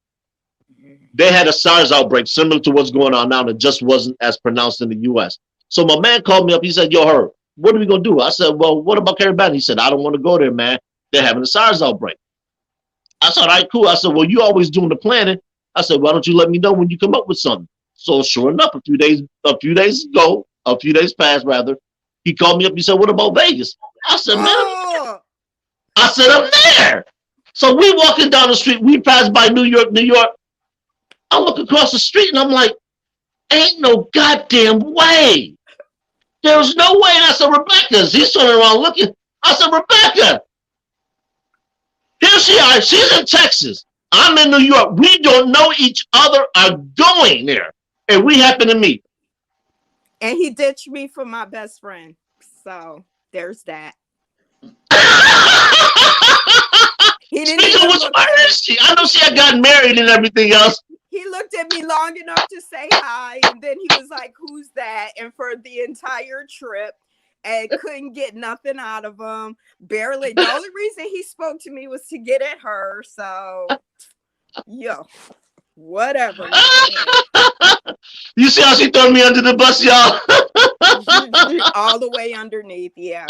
They had a SARS outbreak similar to what's going on now, that just wasn't as pronounced in the U.S. So my man called me up. He said, yo, Herb, what are we going to do? I said, well, what about Caravana? He said, I don't want to go there, man. They're having a SARS outbreak. I said, all right, cool. I said, well, you always doing the planning. I said, why don't you let me know when you come up with something? So sure enough, a few days passed, he called me up. He said, what about Vegas? I said, man, I'm there. So we walking down the street. We passed by New York. I look across the street and I'm like, ain't no goddamn way. There's no way. And I said, Rebecca, he's turning around looking. I said, Rebecca, here she is. She's in Texas. I'm in New York. We don't know each other, are going there. And we happen to meet. And he ditched me for my best friend. So there's that. He didn't Speaking of which, where is she? I know she had gotten married and everything else. He looked at me long enough to say hi, and then he was like, who's that? And for the entire trip, and couldn't get nothing out of him. Barely. The only reason he spoke to me was to get at her. So, yo, whatever. You see how she threw me under the bus, y'all? All the way underneath, yeah.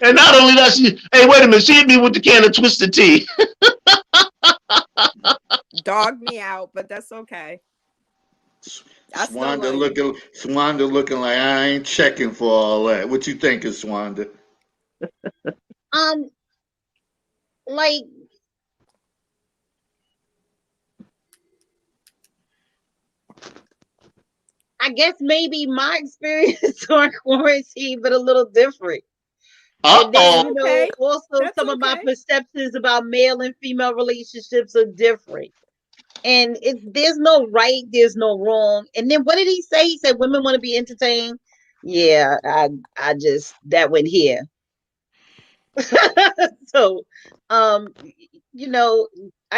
And not only that, hey, wait a minute, she hit me with the can of Twisted Tea. Dogged me out, but that's okay. Swanda looking like I ain't checking for all that. What you thinking, Swanda? Like, I guess maybe my experience on quarantine, but a little different. And then, Okay. also That's some of my okay. perceptions about male and female relationships are different. And there's no right, there's no wrong. And then what did he say? He said women want to be entertained. Yeah, I just that went here. So, I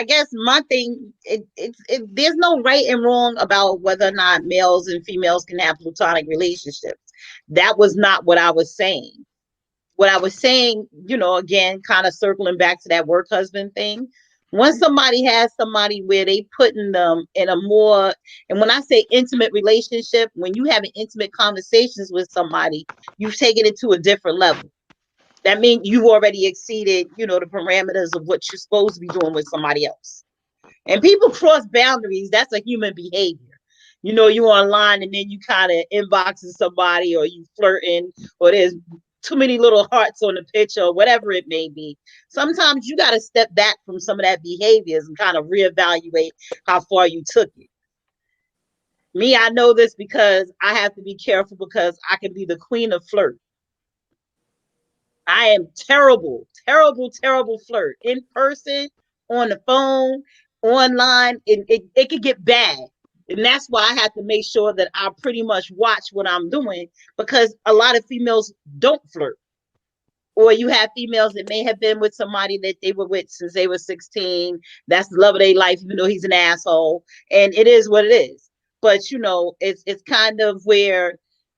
guess my thing, there's no right and wrong about whether or not males and females can have platonic relationships. That was not what I was saying. What I was saying, again, kind of circling back to that work husband thing. Once somebody has somebody where they putting them in a more, and when I say intimate relationship, when you having intimate conversations with somebody, you've taken it to a different level. That means you already exceeded, the parameters of what you're supposed to be doing with somebody else. And people cross boundaries. That's a human behavior. You online and then you kind of inboxing somebody, or you flirting, or there's too many little hearts on the picture, or whatever it may be. Sometimes you got to step back from some of that behaviors and kind of reevaluate how far you took it. Me, I know this because I have to be careful, because I can be the queen of flirt. I am terrible, terrible, terrible flirt. In person, on the phone, online, it could get bad. And that's why I have to make sure that I pretty much watch what I'm doing, because a lot of females don't flirt. Or you have females that may have been with somebody that they were with since they were 16. That's the love of their life, even though he's an asshole. And it is what it is. But it's kind of where,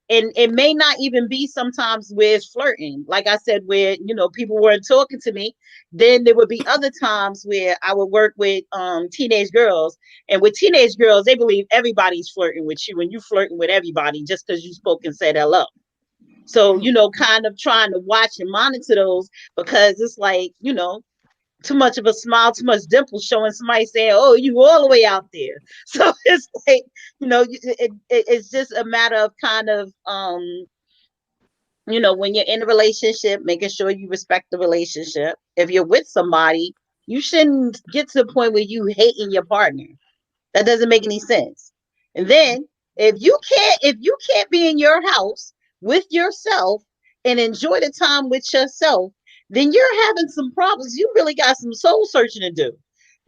and it may not even be sometimes where it's flirting. Like I said, where people weren't talking to me. Then there would be other times where I would work with teenage girls. And with teenage girls, they believe everybody's flirting with you, and you flirting with everybody just because you spoke and said hello. So, kind of trying to watch and monitor those, because it's like, too much of a smile, too much dimple showing somebody saying, oh, you all the way out there. So it's like, it's just a matter of kind of, when you're in a relationship, making sure you respect the relationship. If you're with somebody, you shouldn't get to the point where you hating your partner. That doesn't make any sense. And then if you can't be in your house with yourself and enjoy the time with yourself, then you're having some problems. You really got some soul searching to do.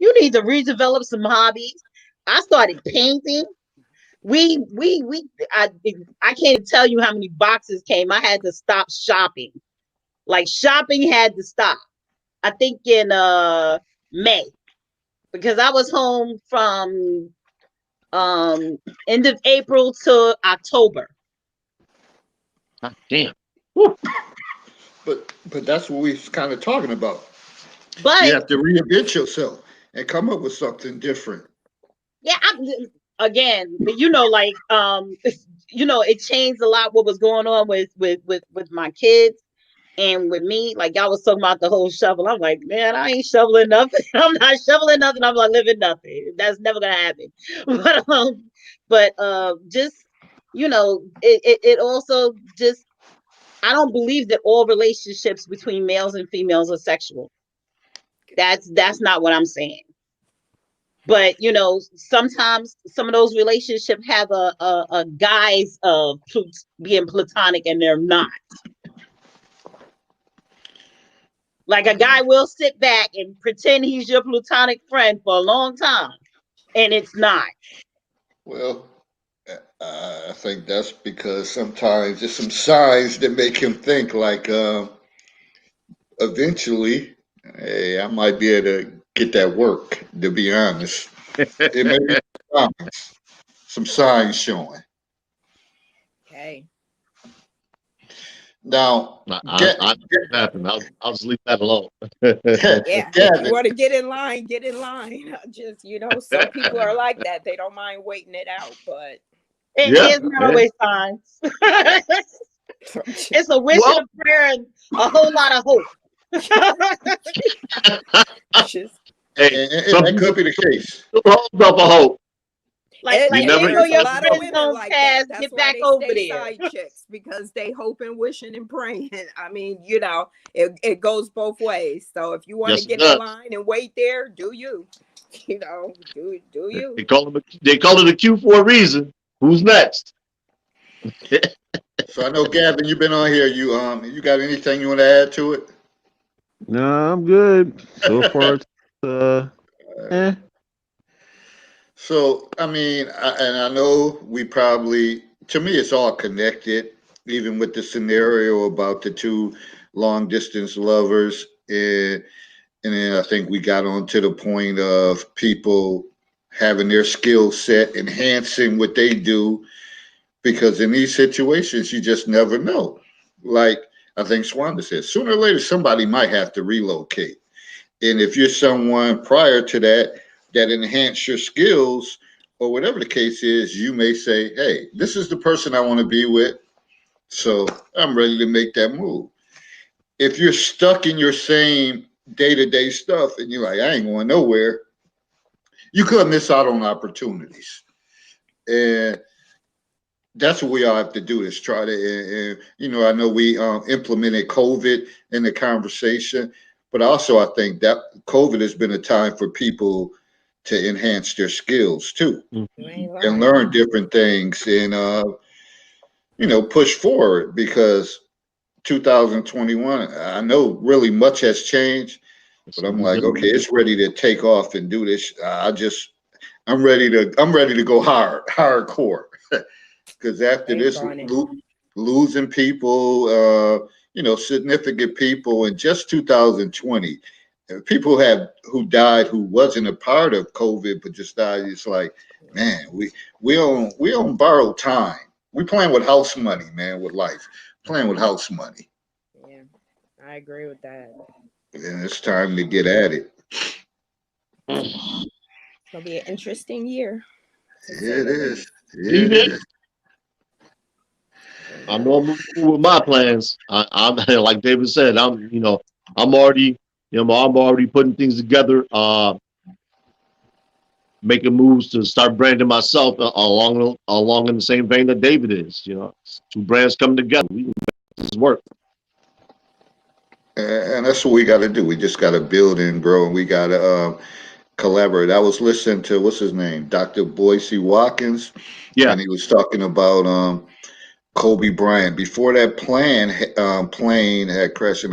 You need to redevelop some hobbies. I started painting. I can't tell you how many boxes came. I had to stop shopping. Like, shopping had to stop. I think in May, because I was home from end of April to October. God damn. But that's what we're kind of talking about. You But have to reinvent yourself and come up with something different. yeah, again, like it changed a lot what was going on with my kids and with me. Like, y'all was talking about the whole shovel. I'm like, man, I ain't shoveling nothing. I'm not shoveling nothing. I'm not living nothing. That's never gonna happen. But just it also just, I don't believe that all relationships between males and females are sexual. That's not what I'm saying. But sometimes some of those relationships have a guise of being platonic, and they're not. Like, a guy will sit back and pretend he's your platonic friend for a long time, and it's not. Well, I think that's because sometimes there's some signs that make him think like, eventually, hey, I might be able to get that work. To be honest, it may be some signs showing. Okay. Now, I happen. I'll just leave that alone. Yeah. If you Gavin, want to get in line, get in line. Just, some people are like that. They don't mind waiting it out, but Yeah, It's not yeah. always signs. It's a wish and Well, a prayer and a whole lot of hope. just hey, and some that people could be the case. still hold up a hope. You You Like never they know know. there's a your lot of friend women zone like that. pass, That's get why back they over stay there. side chicks, because they hoping, wishing, and praying. I mean, it goes both ways. So if you want to Yes, it get in does. line and wait there, do you? Do you? They call it a queue for a reason. Who's next? So I know, Gavin, you've been on here. You got anything you want to add to it? No, I'm good so far. Eh. So I mean, and I know we probably, to me, it's all connected. Even with the scenario about the two long distance lovers, and then I think we got on to the point of people having their skill set, enhancing what they do, because in these situations, you just never know. Like I think Swanda said, sooner or later, somebody might have to relocate. And if you're someone prior to that that enhance your skills or whatever the case is, you may say, hey, this is the person I want to be with. So I'm ready to make that move. if you're stuck in your same day-to-day stuff and you're like, I ain't going nowhere, you could miss out on opportunities. And that's what we all have to do is try to, I know we implemented COVID in the conversation, but also I think that COVID has been a time for people to enhance their skills too Mm. You ain't and lying. learn different things and, push forward because 2021, I know really much has changed, but I'm like, okay, it's ready to take off and do this. I'm ready to go hardcore. Because after Ain't this, on it. losing people, significant people in just 2020, people have who died who wasn't a part of COVID but just died. It's like, man, we on borrowed time. We playing with house money, man, with life, playing with house money, Yeah, I agree with that. and it's time to get at it. It's gonna be an interesting year, to say It the is. least. It is. I know I'm moving with my plans. I'm like David said. I'm already, I'm already putting things together, making moves to start branding myself along in the same vein that David is. Two brands come together. We can make this work. And that's what we got to do. We just got to build and grow, and we got to collaborate. I was listening to what's his name, Dr. Boise Watkins, Yeah, and he was talking about Kobe Bryant. Before that plane had crashed,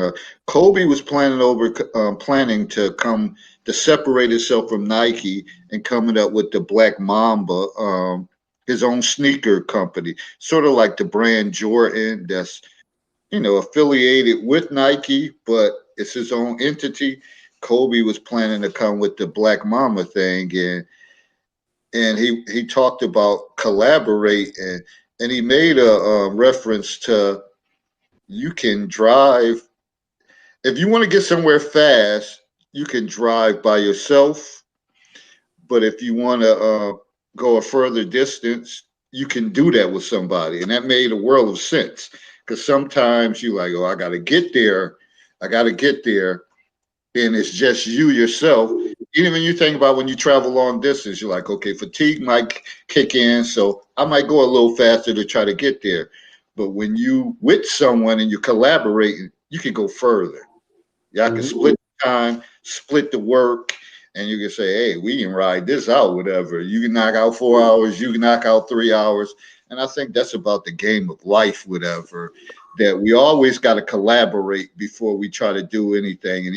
Kobe was planning to come to separate himself from Nike and coming up with the Black Mamba, his own sneaker company, sort of like the brand Jordan. That's affiliated with Nike, but it's his own entity. Kobe was planning to come with the Black Mama thing, and he talked about collaborate, and he made a reference to you can drive if you want to get somewhere fast, you can drive by yourself, but if you want to go a further distance, you can do that with somebody, and that made a world of sense because sometimes you like, oh, I got to get there, and it's just you yourself. Even when you think about when you travel long distance, you're like, okay, fatigue might kick in, so I might go a little faster to try to get there. But when you with someone and you're collaborating, you can go further. Y'all can Mhm. split the time, split the work, and you can say, hey, we can ride this out, whatever. You can knock out 4 hours, you can knock out 3 hours. And I think that's about the game of life, whatever, that we always got to collaborate before we try to do anything. And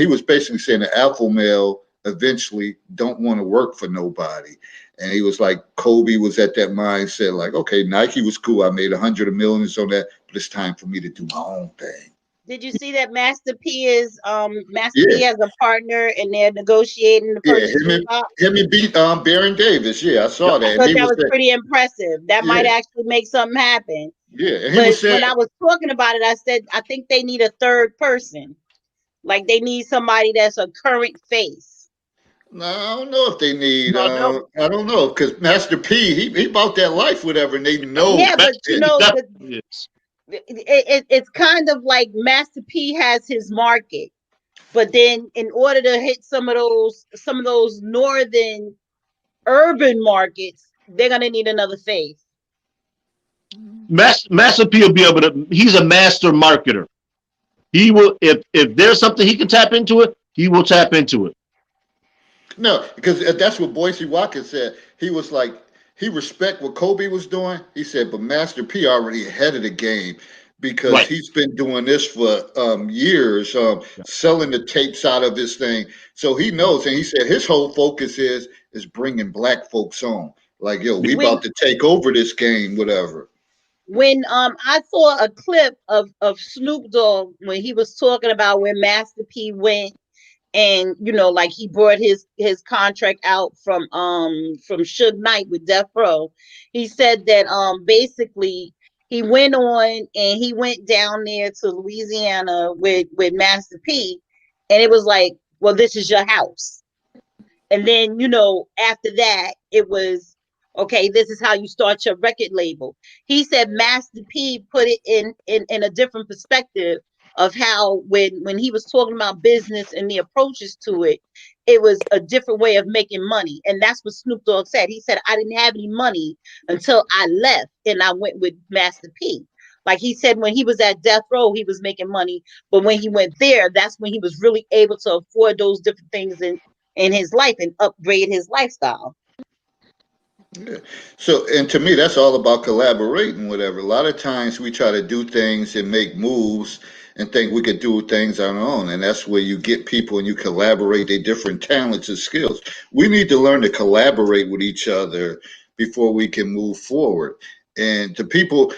he was basically saying the alpha male eventually don't want to work for nobody. And he was like, Kobe was at that mindset, like, okay, Nike was cool. I made 100 millions on that, but it's time for me to do my own thing. Did you see that Master P Yeah, has a partner and they're negotiating to yeah. purchase the stock? Him and beat Baron Davis. Yeah, I saw I that. And thought he that was was saying, pretty impressive. That might yeah, actually make something happen. yeah. And he But was saying, when I was talking about it, I said I think they need a third person. Like they need somebody that's a current face. no, I don't know if they need. No, no. I don't know because Master P, he bought that life, whatever, and they know. Yeah, but you Yeah, know, Definitely is. it's kind of like Master P has his market, but then in order to hit some of those northern urban markets, they're gonna need another face. Master P will be able to. He's a master marketer. He will if there's something he can tap into it, he will tap into it. no, because that's what Boise Watkins said. He was like, he respect what Kobe was doing. He said, but Master P already ahead of the game because Right. he's been doing this for years, selling the tapes out of this thing. So he knows, and he said his whole focus is bringing black folks on. Like, yo, we When about to take over this game, whatever. when I saw a clip of Snoop Dogg when he was talking about where Master P went, and like he brought his contract out from Suge Knight with Death Row. He said that basically he went on and he went down there to Louisiana with Master P, and it was like, well, this is your house. And then after that it was, okay, this is how you start your record label. He said Master P put it in a different perspective. of how when he was talking about business and the approaches to it, it was a different way of making money. And that's what Snoop Dogg said. He said, I didn't have any money until I left and I went with Master P. Like he said, when he was at Death Row, he was making money. But when he went there, that's when he was really able to afford those different things in his life and upgrade his lifestyle. Yeah. So, and to me, that's all about collaborating, whatever. A lot of times we try to do things and make moves and think we could do things on our own. And that's where you get people and you collaborate their different talents and skills. We need to learn to collaborate with each other before we can move forward. And to people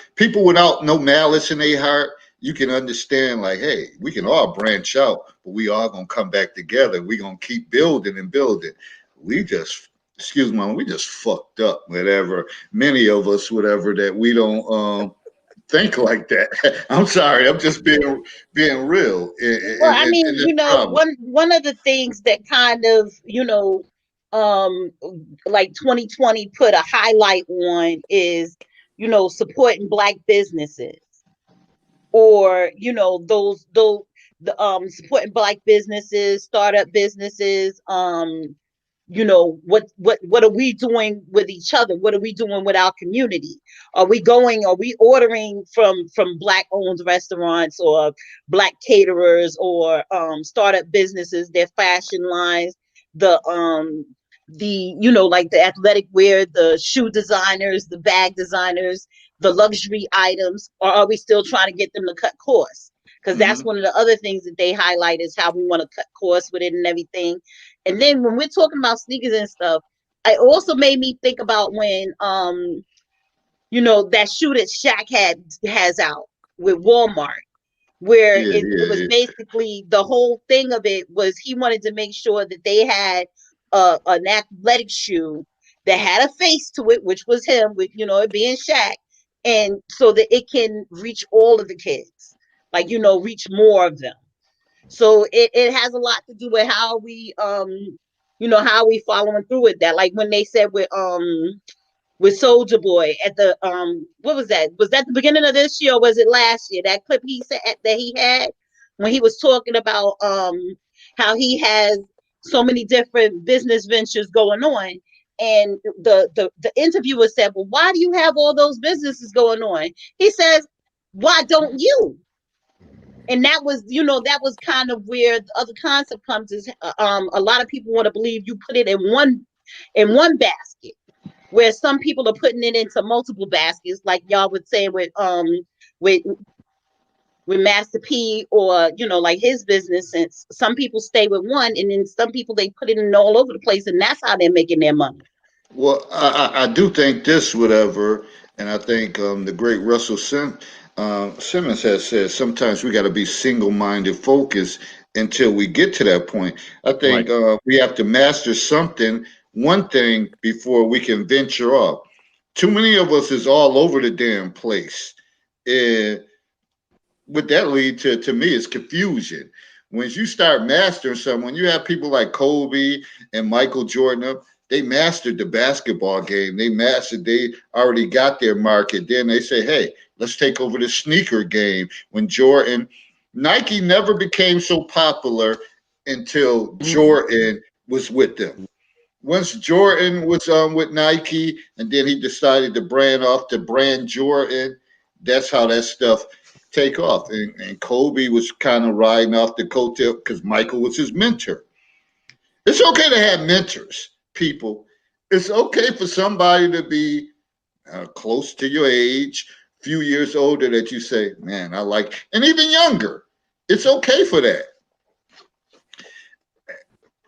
without no malice in their heart, you can understand like, hey, we can all branch out, but we all gonna come back together. We gonna keep building and building. We just excuse me, we just fucked up, whatever. Many of us, whatever, that we don't think like that. I'm sorry, I'm just being real, Well, I and mean, that's the problem. one of the things that kind of, um, like 2020 put a highlight on is, supporting Black businesses, or the supporting Black businesses, startup businesses. What are we doing with each other? What are we doing with our community? Are we ordering from Black owned restaurants or Black caterers, or startup businesses, their fashion lines, like the athletic wear, the shoe designers, the bag designers, the luxury items, or are we still trying to get them to cut costs? Because that's Hmm. one of the other things that they highlight, is how we want to cut costs with it and everything. And then when we're talking about sneakers and stuff, it also made me think about when that shoe that Shaq has out with Walmart, where Yeah, it was yeah, basically, the whole thing of it was he wanted to make sure that they had an athletic shoe that had a face to it, which was him, with it being Shaq, and so that it can reach all of the kids, like reach more of them. So it has a lot to do with how we how we following through with that. Like when they said with Soldier Boy at the what was that? Was that the beginning of this year, or was it last year? That clip he said that he had when he was talking about how he has so many different business ventures going on. And the interviewer said, well, why do you have all those businesses going on? He says, why don't you? And that was kind of where the other concept comes, is a lot of people want to believe you put it in one basket, where some people are putting it into multiple baskets, like y'all would say with with Master P, or like his business. And some people stay with one, and then some people, they put it in all over the place, and that's how they're making their money. Well, I do think this, whatever, and I think the great Simmons has said sometimes we got to be single-minded, focused until we get to that point. I Right. think we have to master something, one thing, before we can venture off. Too many of us is all over the damn place. And what that lead to me is confusion. When you start mastering someone, you have people like Kobe and Michael Jordan. They mastered the basketball game. They already got their market. Then they say, hey, let's take over the sneaker game. When Nike never became so popular until Jordan was with them. Once Jordan was with Nike, and then he decided to brand off the brand Jordan, that's how that stuff take off. And Kobe was kind of riding off the coattail because Michael was his mentor. It's okay to have mentors, people. It's okay for somebody to be close to your age, few years older, that you say, man, I like, and even younger. It's okay for that.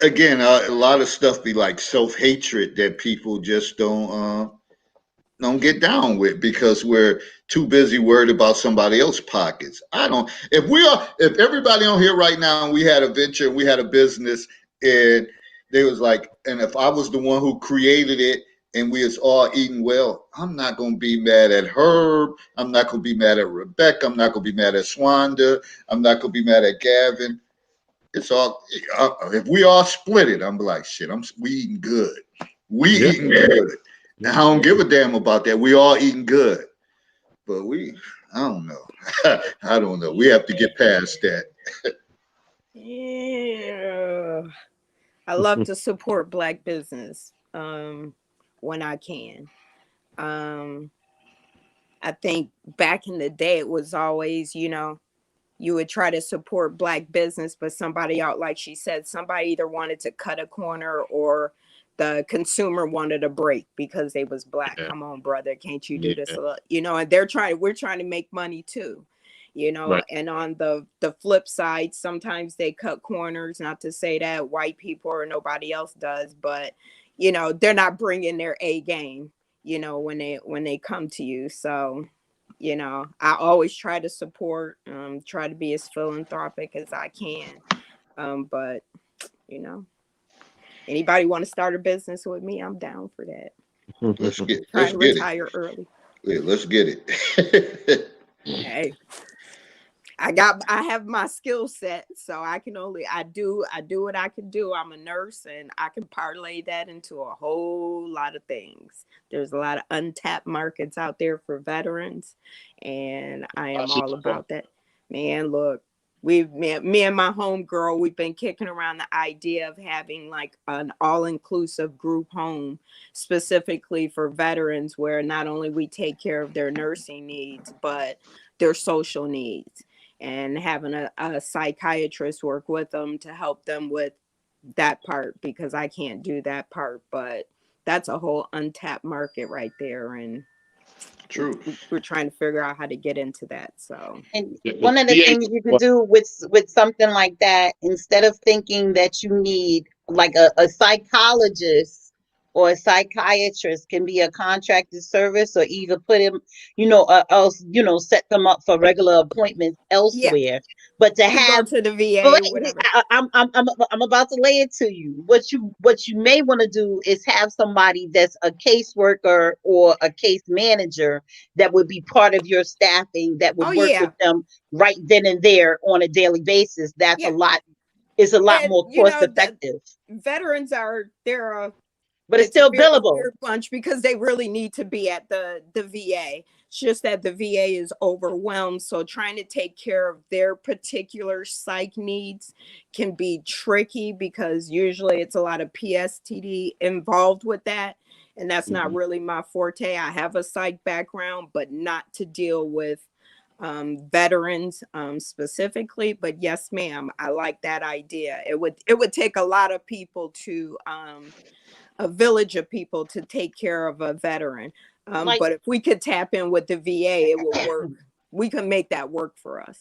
Again, a lot of stuff be like self hatred that people just don't get down with because we're too busy worried about somebody else's pockets. I don't. If everybody on here right now, and we had a venture, and we had a business, and they was like, and if I was the one who created it, and we was all eating well, I'm not gonna be mad at Herb. I'm not gonna be mad at Rebecca. I'm not gonna be mad at Swanda. I'm not gonna be mad at Gavin. It's all if we all split it, I'm like, shit, we eating good. We Yeah. eating good. Yeah. And I don't give a damn about that. We all eating good. But I don't know. I don't know. We have to get past that. Yeah. I love to support Black business when I can. Um, I think back in the day, it was always, you would try to support Black business, but somebody out, like she said, somebody either wanted to cut a corner or the consumer wanted a break because they was Black. Yeah, Come on, brother, can't you do this? yeah, And we're trying to make money too, right. and on the flip side, sometimes they cut corners, not to say that white people or nobody else does, but they're not bringing their A game, when they come to you. So I always try to support, try to be as philanthropic as I can. But you know, anybody want to start a business with me, I'm down for that. Let's get Trying let's to get it. retire early. Yeah, let's get it. Hey, I have my skill set, so I do what I can do. I'm a nurse and I can parlay that into a whole lot of things. There's a lot of untapped markets out there for veterans, and I am Watch it, all bro. about that. Man, look, me and my homegirl, we've been kicking around the idea of having like an all-inclusive group home specifically for veterans, where not only we take care of their nursing needs, but their social needs, and having a psychiatrist work with them to help them with that part, because I can't do that part. But that's a whole untapped market right there, and we, True. we're trying to figure out how to get into that. So And Yeah, but one of the VA, things you could do with something like that, instead of thinking that you need like a psychologist or a psychiatrist, can be a contracted service, or either put him, else, set them up for regular appointments yeah, elsewhere. But to you can go have to the but VA or wait, whatever. I'm about to lay it to you. What you may want to do is have somebody that's a caseworker or a case manager that would be part of your staffing, that would Oh work with yeah, them right then and there on a daily basis. That's a yeah, lot. It's a lot and more cost the effective, veterans but it's it's a still very billable. weird bunch because they really need to be at the VA. It's just that the VA is overwhelmed. So trying to take care of their particular psych needs can be tricky, because usually it's a lot of PSTD involved with that. And that's not mhm. really my forte. I have a psych background, but not to deal with veterans specifically. But yes, ma'am, I like that idea. It would take a lot of people to a village of people to take care of a veteran. Like But if we could tap in with the VA, it will work. We can make that work for us.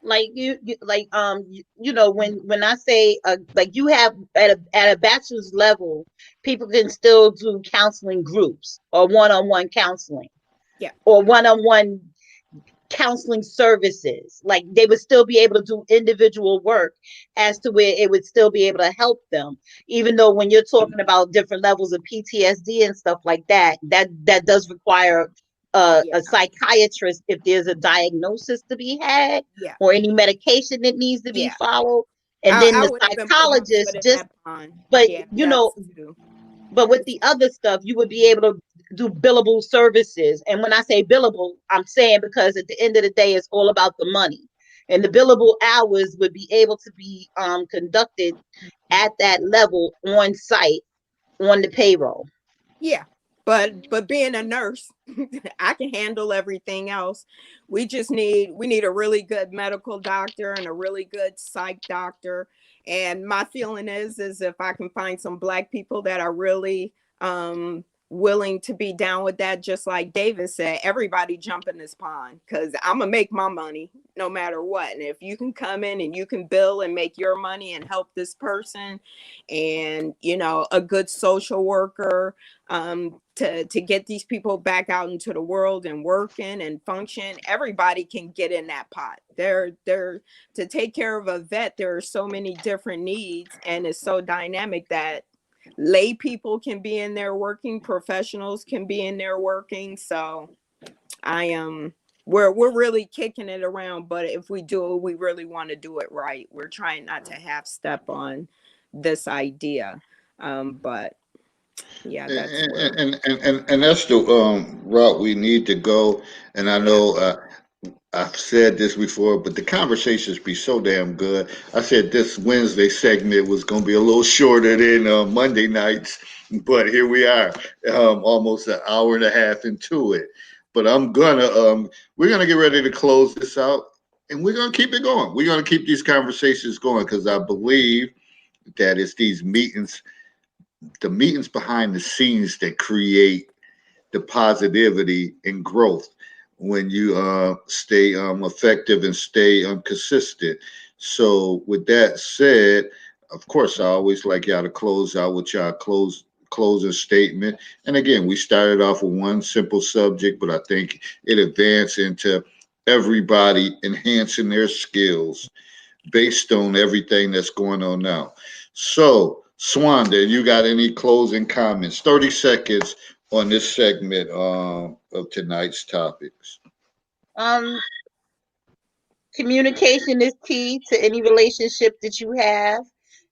like you like when I say like you have at a bachelor's level, people can still do counseling groups or one-on-one counseling Yeah. or one-on-one counseling services. Like they would still be able to do individual work as to where it would still be able to help them, even though when you're talking about different levels of PTSD and stuff like that, that does require Yeah. a psychiatrist if there's a diagnosis to be had Yeah. or any medication that needs to be Yeah. followed. And then I the would even put my foot psychologist in just, that pond. but Yeah, that's too. but with the other stuff, you would be able to do billable services. And when I say billable, I'm saying because at the end of the day, it's all about the money. And the billable hours would be able to be conducted at that level on site on the payroll. Yeah. But being a nurse, I can handle everything else. We need a really good medical doctor and a really good psych doctor. And my feeling is if I can find some Black people that are really willing to be down with that, just like David said, everybody jump in this pond, because I'm gonna make my money no matter what. And if you can come in and you can bill and make your money and help this person, and a good social worker, to get these people back out into the world and working and function, everybody can get in that pot. There To take care of a vet, there are so many different needs, and it's so dynamic that lay people can be in there working, professionals can be in there working. So I am we're really kicking it around, but if we do it, we really want to do it right. We're trying not to half step on this idea. But Yeah, that's where. And that's the route we need to go. And I Yeah. know I've said this before, but the conversations be so damn good. I said this Wednesday segment was going to be a little shorter than Monday nights, but here we are, almost an hour and a half into it. But we're gonna get ready to close this out, and we're gonna keep it going. We're gonna keep these conversations going because I believe that it's these meetings, the meetings behind the scenes that create the positivity and growth when you stay effective and stay consistent. So, with that said, of course, I always like y'all to close out with y'all closing statement. And again, we started off with one simple subject, but I think it advanced into everybody enhancing their skills based on everything that's going on now. So, Swanda, you got any closing comments? 30 seconds on this segment of tonight's topics. Um, Communication is key to any relationship that you have,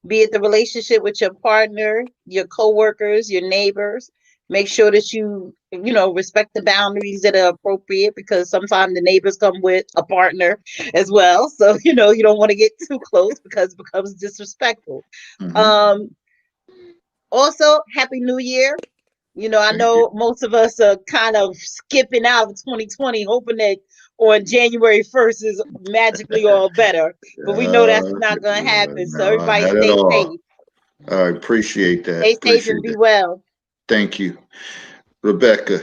be it the relationship with your partner, your coworkers, your neighbors. Make sure that you respect the boundaries that are appropriate because sometimes the neighbors come with a partner as well. So, you don't want to get too close because it becomes disrespectful. Hmm. Um, Also, Happy New Year. I Thank you. know most of us are kind of skipping out of 2020, hoping that on January 1st is magically all better. But we know that's not going to happen. So No, everybody not at stay all. safe. I appreciate that. Stay safe and Appreciate be that. well. Thank you, Rebecca.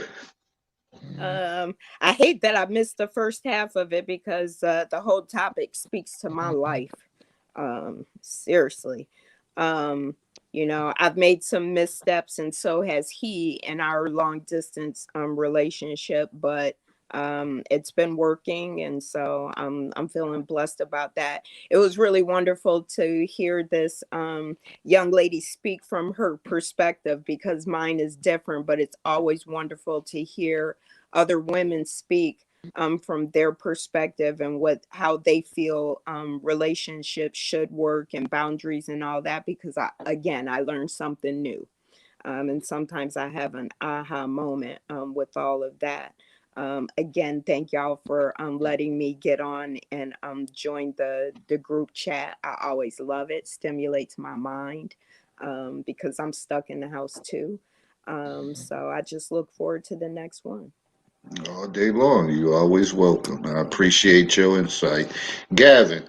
I hate that I missed the first half of it because the whole topic speaks to my life. Seriously. Um, I've made some missteps and so has he in our long distance relationship, but it's been working and so I'm feeling blessed about that. It was really wonderful to hear this young lady speak from her perspective because mine is different, but it's always wonderful to hear other women speak from their perspective and how they feel relationships should work and boundaries and all that. Because I learned something new, and sometimes I have an aha moment with all of that. Again, thank y'all for letting me get on and join the group chat. I always love it; stimulates my mind because I'm stuck in the house too. So I just look forward to the next one. All day long. You always welcome. I appreciate your insight. Gavin.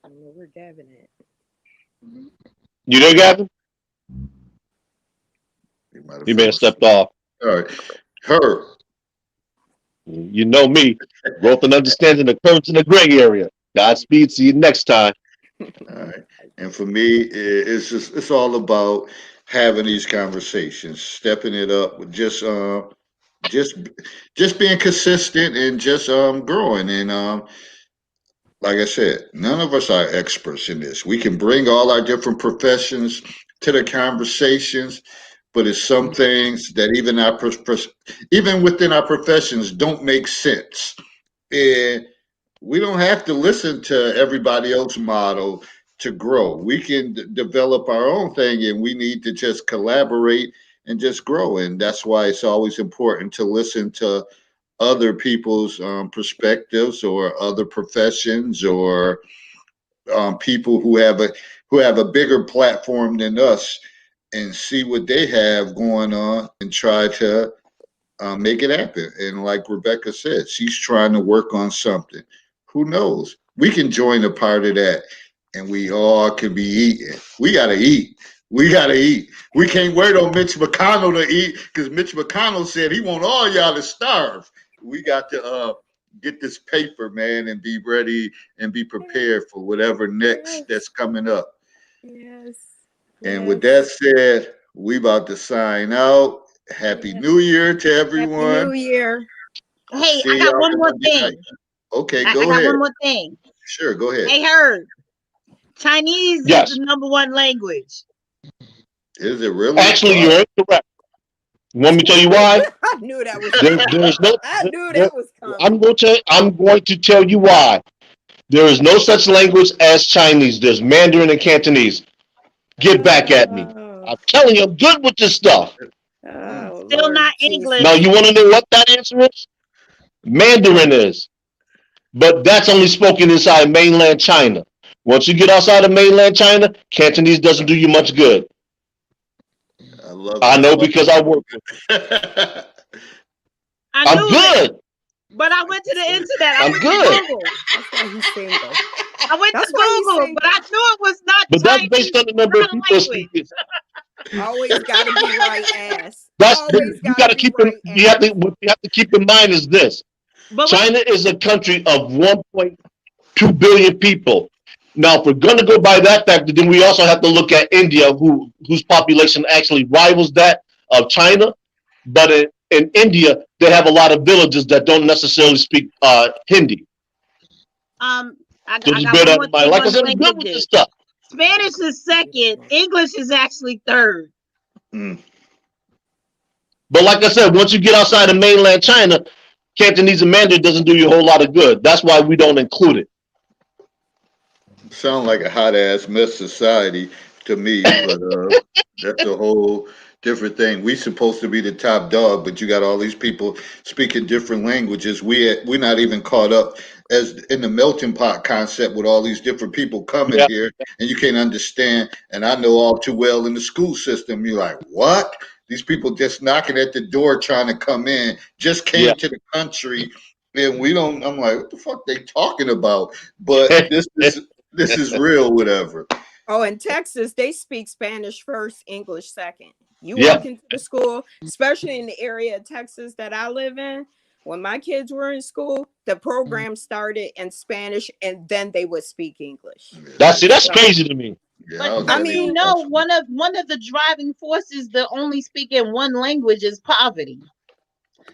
I don't know where Gavin at. You there, Gavin? You might have You may fell have stepped asleep. off. All right. Her. You know me. Growth and understanding occurs in the gray area. Godspeed. See you next time. All right. And for me, it's all about having these conversations, stepping it up, just just being consistent and just growing. And like I said, none of us are experts in this. We can bring all our different professions to the conversations, but it's some things that even within our professions don't make sense. And we don't have to listen to everybody else's model to grow. We can develop our own thing, and we need to just collaborate and just grow. And that's why it's always important to listen to other people's perspectives or other professions or people who have a bigger platform than us and see what they have going on and try to make it happen. And like Rebecca said, she's trying to work on something. Who knows? We can join a part of that and we all can be eating. We got to eat. We got to eat. We can't wait on Mitch McConnell to eat because Mitch McConnell said he want all y'all to starve. We got to get this paper, man, and be ready and be prepared for whatever next Yes, that's coming up. yes, And with that yes, said, we about to sign out. Happy yes. New Year to Happy New everyone. Year. Hey, I See got y'all one on more Monday night. thing. Okay, I go got ahead. one more thing. Sure, go ahead. Hey, Herb, Chinese is the Yes. #1 language. Is it really? Actually, Why? you're incorrect. You want me to tell you why? I knew that was There, coming. there's no. I knew There, that was coming. I'm going to tell you why. There is no such language as Chinese. There's Mandarin and Cantonese. Get back at me. Oh, I'm telling you, I'm good with this stuff. oh, Still Lord not Now, English. Jesus. you want to know what that answer is? Mandarin is. But that's only spoken inside mainland China. Once you get outside of mainland China, Cantonese doesn't do you much good. I love I this know because I work with life. I I'm knew it, good. but I went to the internet. I I'm went to good. Google. That's why he's single. I went to That's why he's Google, but I single. knew it was not But that's Chinese. based on the It's number not of a people language. speaking. Always got to be right ass. That's Always you got got to to be keep in. right You have to. ass. What you have to keep in mind is this: But wait, China is a country of 1.2 billion people. Now, if we're going to go by that factor, then we also have to look at India, whose population actually rivals that of China. But in India, they have a lot of villages that don't necessarily speak Hindi. um, So I just got bear one that more in mind. thing Like I on the said, I'm good with this languages. stuff. Spanish is second. English is actually third. Mm. But like I said, once you get outside of mainland China, Cantonese and Mandarin doesn't do you a whole lot of good. That's why we don't include it. Sound like a hot ass mess society to me, but that's a whole different thing. We supposed to be the top dog, but you got all these people speaking different languages. We're not even caught up as in the melting pot concept with all these different people coming Yeah, here, and you can't understand. And I know all too well in the school system, you're like, what? These people just knocking at the door trying to come in, just yeah. came to the country, and we don't. I'm like, what the fuck they talking about? But this is real, whatever. Oh, in Texas, they speak Spanish first, English second. You Yeah. walk into the school, especially in the area of Texas that I live in. When my kids were in school, the program started in Spanish and then they would speak English. That's So, crazy to me. Yeah, But I was I but never you even mean, know, touched them. one of the driving forces that only speak in one language is poverty.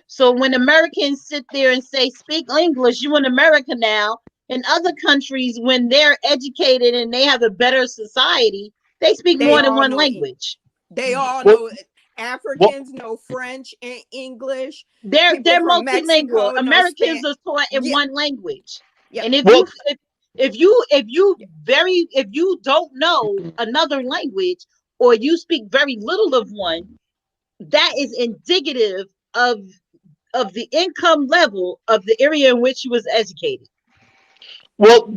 So when Americans sit there and say speak English, you in America now. In other countries, when they're educated and they have a better society, they speak they more than all one know English. language. They all What? know What? Africans know French and English. They're People from multilingual. Mexico know Americans Spanish. are taught in Yeah, one language. yep. And Well, if you don't know another language or you speak very little of one, that is indicative of the income level of the area in which you was educated. well,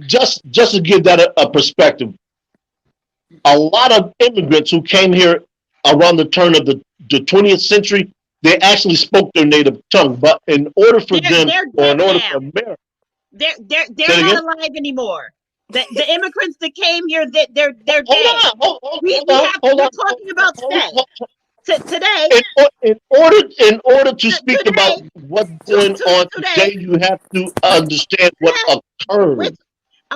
just to give that a perspective, a lot of immigrants who came here around the turn of the 20th century, they actually spoke their native tongue. But in order for them, They're or dead in order now. for America, They're say it not again. alive anymore. The immigrants that came here, they're Hold dead. on, hold on, hold We're on, talking about today. hold on. Today, In order to speak about today, what's going on today, today, you have to understand what today, we're, occurred.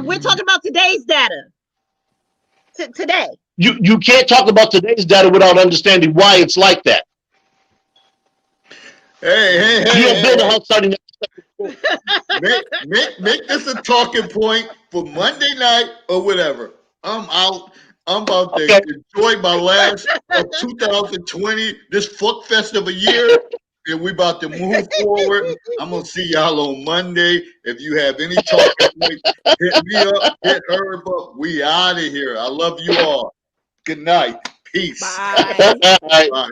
we're talking about today's data. Today. You can't talk about today's data without understanding why it's like that. Hey, hey, You don't build a hey, house starting at hey. Make this a talking point for Monday night or whatever. I'm out. I'm about to okay. enjoy my last of 2020, this fuck fest of a year, and we about to move forward. I'm gonna see y'all on Monday. If you have any talking points, hit me up, hit her up. We out of here. I love you all. Good night. Peace. Bye. Bye.